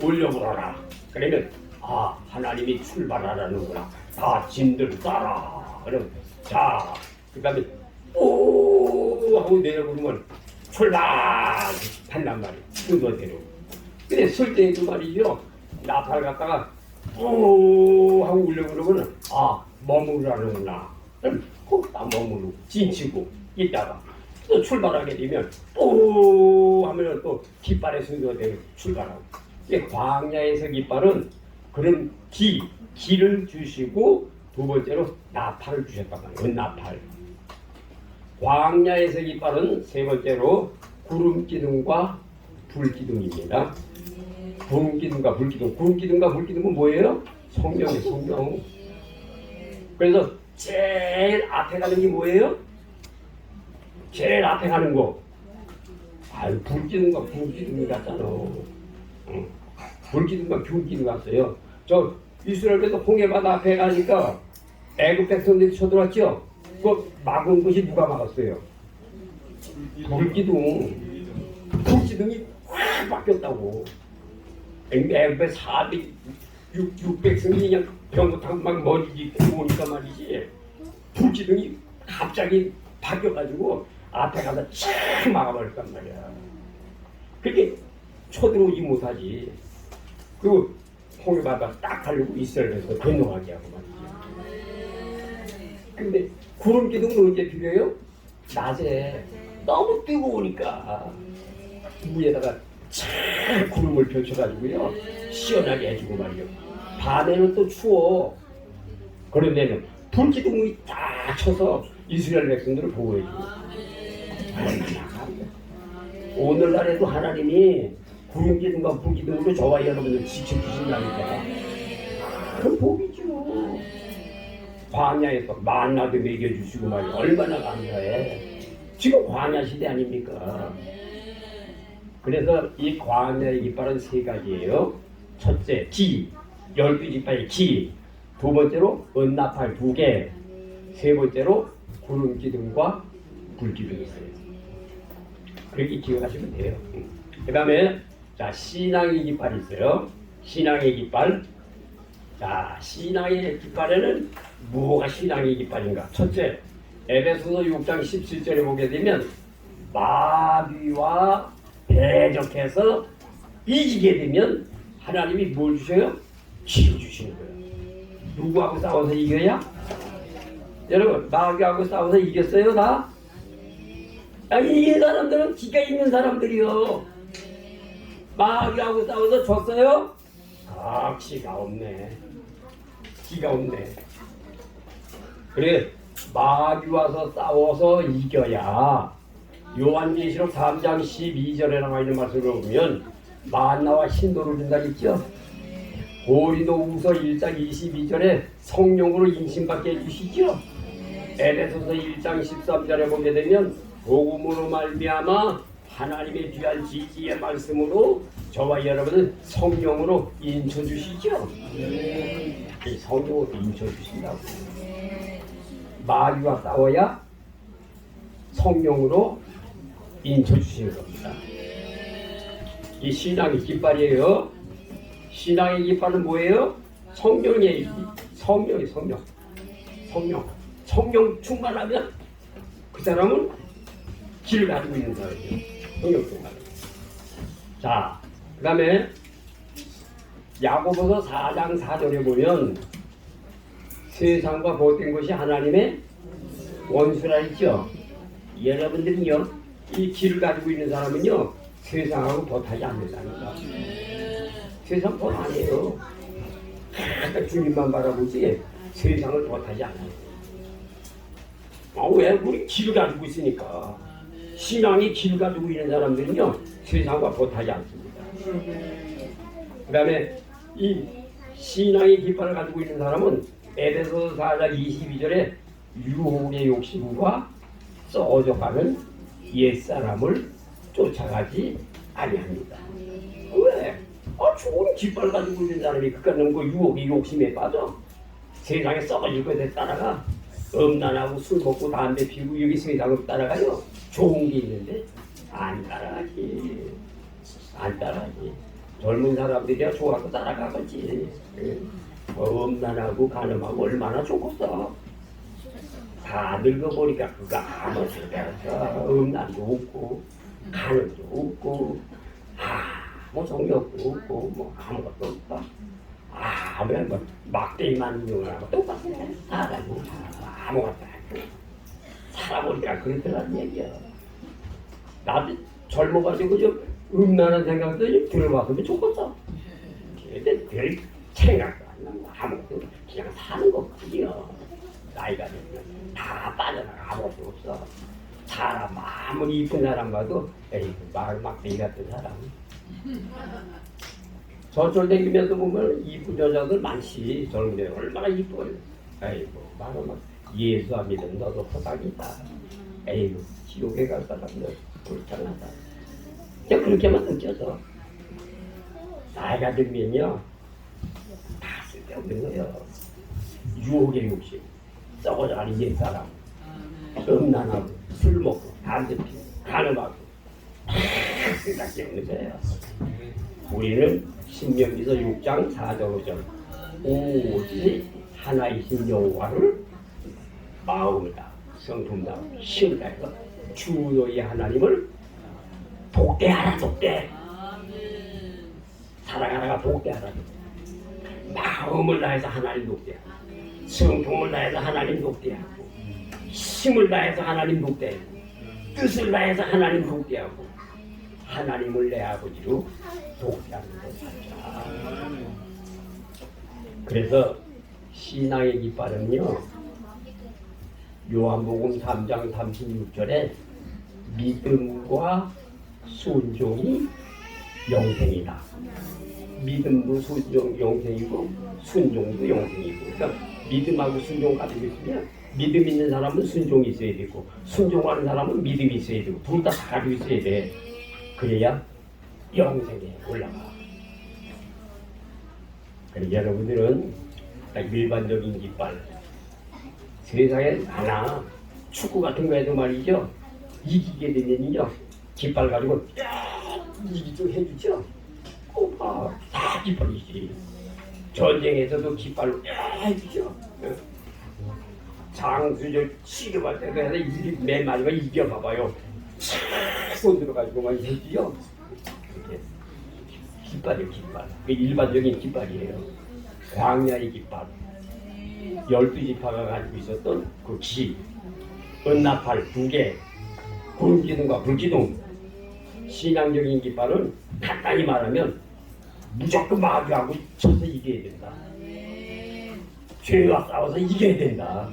올려보라라. 그러면 하나님이 출발하라는구나. 다 진들 따라. 그럼 자 그다음에 오 하고 내려보면 출발한단 말이에요. 순서대로. 근데 쓸 때도 말이죠. 나팔 갖다가 오 하고 울려보면 머무르라는구나. 그럼 딱 머무르고 진치고 있다가 또 출발하게 되면 오 하면 또 깃발의 순서대로 출발하고. 광야에서 깃발은 그런 기를 주시고 두 번째로 나팔을 주셨단 말이에요. 나팔. 광야에서 깃발은 세 번째로 구름 기둥과 불 기둥입니다. 구름 기둥과 불 기둥. 구름 기둥과 불 기둥은 뭐예요? 성령이에요, 성령. 그래서 제일 앞에 가는 게 뭐예요? 제일 앞에 가는 거. 불 기둥과 불 기둥이 같잖아. 불 기둥과 불 기둥 같어요. 저 이스라엘에서 홍해바다 앞에 가니까 애굽 백성들이 쳐들어왔죠. 그 막은 것이 누가 막았어요? 불기둥. 불기둥이 확 바뀌었다고. 애굽에 600성이 그냥 병고 타고 막 머리 오니까 말이지. 불기둥이 갑자기 바뀌어가지고 앞에 가서 쫙 막아버렸단 말이야. 그렇게 쳐들어오지 못하지. 그 홍해바다 딱 가려고 이스라엘에서 건너가게 하고 말이지. 근데 구름 기둥은 언제 필요해요? 낮에 너무 뜨거우니까 위에다가 잘 구름을 펼쳐가지고요 시원하게 해주고 말이요. 밤에는 또 추워. 그런 데는 불 기둥이 딱 쳐서 이스라엘 백성들을 보호해주고. 오늘날에도 하나님이 구름 기둥과 불 기둥으로 저와 여러분들 지켜주신다니까 큰 복이죠. 광야에서 만나도 먹여주시고 말이야. 얼마나 감사해. 지금 광야 시대 아닙니까? 그래서 이 광야의 깃발은 세 가지예요. 첫째, 기. 12지파의 기. 두 번째로 은나팔 2개. 세 번째로 구름 기둥과 불 기둥이 있어요. 그렇게 기억하시면 돼요. 그 다음에 자 신앙의 깃발이 있어요. 신앙의 깃발. 자 신앙의 깃발에는 뭐가 신앙의 깃발인가? 첫째, 에베소서 6장 17절에 보게 되면 마귀와 대적해서 이기게 되면 하나님이 뭘 주셔요? 기를 주시는 거예요. 누구하고 싸워서 이겨야? 여러분 마귀하고 싸워서 이겼어요 다? 이긴 사람들은 기가 있는 사람들이요. 마귀하고 싸워서 졌어요? 기가 없네. 기가 없네. 그래 마귀 와서 싸워서 이겨야 요한계시록 3장 12절에 나와 있는 말씀을 보면 만나와 신도를 준다 했죠. 고린도 우서 1장 22절에 성령으로 인신받게 해주시죠. 에베소서 1장 13절에 보게 되면 복음으로 말미암아 하나님의 귀한 지지의 말씀으로 저와 여러분은 성령으로 인쳐주시죠. 이 성령으로 인쳐주신다고. 마귀와 싸워야 성령으로 인쳐주시는 겁니다. 이 신앙의 깃발이에요. 신앙의 깃발은 뭐예요? 성령이에요. 성령 충만하면 그 사람은 길을 가지고 있는 사람이에요. 성령 충만. 자, 그 다음에 야고보서 4장 4절에 보면 세상과 보된 것이 하나님의 원수라 했죠. 여러분들은요, 이 길을 가지고 있는 사람은요, 세상하고 보타지 않는다니까. 세상 보 아니에요. 주님만 바라보지 세상을 보타지 않아요. 왜? 우리 길을 가지고 있으니까. 신앙이 길 가지고 있는 사람들은요, 세상과 보타지 않습니다. 그 다음에 이 신앙의 깃발을 가지고 있는 사람은 에베소서 4장 22절에 유혹의 욕심과 썩어져가는 옛사람을 쫓아가지 아니합니다. 왜? 좋은 깃발 가지고 있는 사람이 그까는 그 유혹의 욕심에 빠져 세상에 썩어질 것에 따라가 음란하고 술 먹고 담배 피우고 여기 세상으로 따라가요. 좋은 게 있는데 안 따라가지. 젊은 사람들이야 좋아하고 따라가겠지. 음란하고 간음하고 얼마나 좋겠어. 다 늙어보니까 그거 아무 소리없어. 음란도 없고 간음도 없고 아무 성욕도 없고 뭐 아무것도 없다. 뭐 막대기만 이용하고 똑같아. 사람이 아무것도 아니고 살아보니까 그렇더란 얘기야. 나도 젊어가지고 좀 음란한 생각도 좀 들어봤으면 좋겠어. 근데 별 생각도 안 나고 아무것도 그냥 사는 것뿐이야. 나이가 되면 다 빠져나가 아무것도 없어. 사람 아무리 이쁜 사람 봐도 에이 말 막대기 같은 사람. 저쪽 다니면서 보면 이쁜 여자들 많지. 젊은 애 얼마나 이뻐요. 아이고 말은 막 예수 안 믿으면 너도 허당이다. 에이구 지옥에 갈 사람들 불쌍하다. 그냥 그렇게만 느껴져. 나이가 들면요 다 쓸데없는 거예요. 유혹의 욕심, 썩어져가는 옛사람, 음란하고 술 먹고 담배 피우고 간음하고 쓸데없는 거예요. 우리는 신명기서 6장 4절 5절 오직 하나이신 여호와를 마음이다 성품다 신다해서 주 너희 하나님을 복대하라. 복대 사랑하라가 복대하라. 마음을 다해서 하나님 복대하고 성품을 다해서 하나님 복대하고 힘을 다해서 하나님 복대하고 뜻을 다해서 하나님 복대하고 하나님을 내 아버지로 복대하는 것이다. 그래서 신앙의 깃발은요 요한복음 3장 36절에 믿음과 순종이 영생이다. 믿음도 순종 영생이고 순종도 영생이고. 그러니까 믿음하고 순종 가지고 있으면 믿음 있는 사람은 순종이 있어야 되고 순종하는 사람은 믿음이 있어야 되고 둘 다 가지고 있어야 돼. 그래야 영생에 올라가. 그래서 여러분들은 일반적인 깃발 세상에 많아. 축구 같은 거에도 말이죠. 이기게 되면요 깃발 가지고 이기 좀 해주죠. 오빠 다 깃발이지. 전쟁에서도 깃발로 해주죠. 장수절 시급할 때도 해서 맨 마지막에 이겨봐봐요. 손 들어가지고만 해주죠. 깃발이에요. 깃발. 일반적인 깃발이에요. 광야의 깃발. 12지파가 가지고 있었던 그 기, 은나팔 2개, 구름기둥과 불기둥. 신앙적인 깃발은 간단히 말하면 무조건 마귀하고 쳐서 이겨야 된다. 죄와 싸워서 이겨야 된다.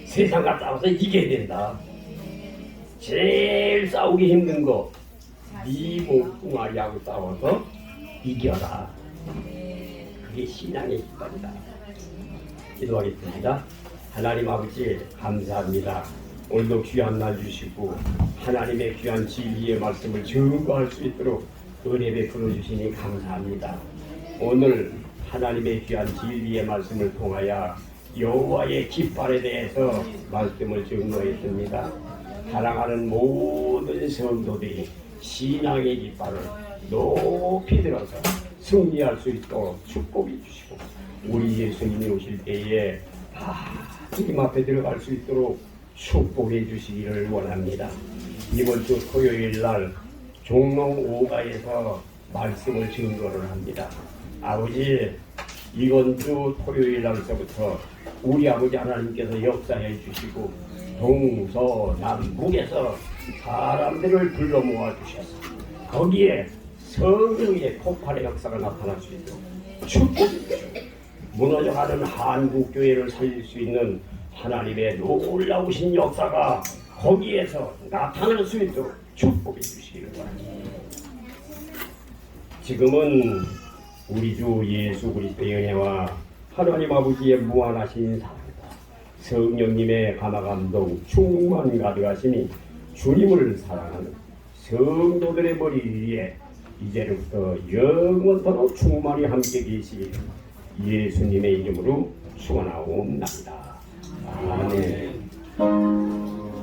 세상과 싸워서 이겨야 된다. 제일 싸우기 힘든 거 네 몸뚱아리하고 싸워서 이겨라. 그게 신앙의 깃발이다. 기도하겠습니다. 하나님 아버지 감사합니다. 오늘도 귀한 날 주시고 하나님의 귀한 진리의 말씀을 증거할 수 있도록 은혜 베풀어 주시니 감사합니다. 오늘 하나님의 귀한 진리의 말씀을 통하여 여호와의 깃발에 대해서 말씀을 증거했습니다. 사랑하는 모든 성도들이 신앙의 깃발을 높이 들어서 승리할 수 있도록 축복해 주시고 우리 예수님이 오실 때에 하나님 앞에 들어갈 수 있도록 축복해 주시기를 원합니다. 이번 주 토요일 날 종로 5가에서 말씀을 증거를 합니다. 아버지, 이번 주 토요일 날서부터 우리 아버지 하나님께서 역사해 주시고 동서남북에서 사람들을 불러 모아 주셔서 거기에 성령의 폭발의 역사가 나타날 수 있도록 축복해 주시고 무너져가는 한국교회를 살릴 수 있는 하나님의 놀라우신 역사가 거기에서 나타날 수 있도록 축복해 주시기를 바랍니다. 지금은 우리 주 예수 그리스도의 은혜와 하나님 아버지의 무한하신 사랑과 성령님의 감화감동 충만 가득하시니 주님을 사랑하는 성도들의 머리 위에 이제부터 영원토록 충만히 함께 계시기를 예수님의 이름으로 축원하옵나이다. 아멘.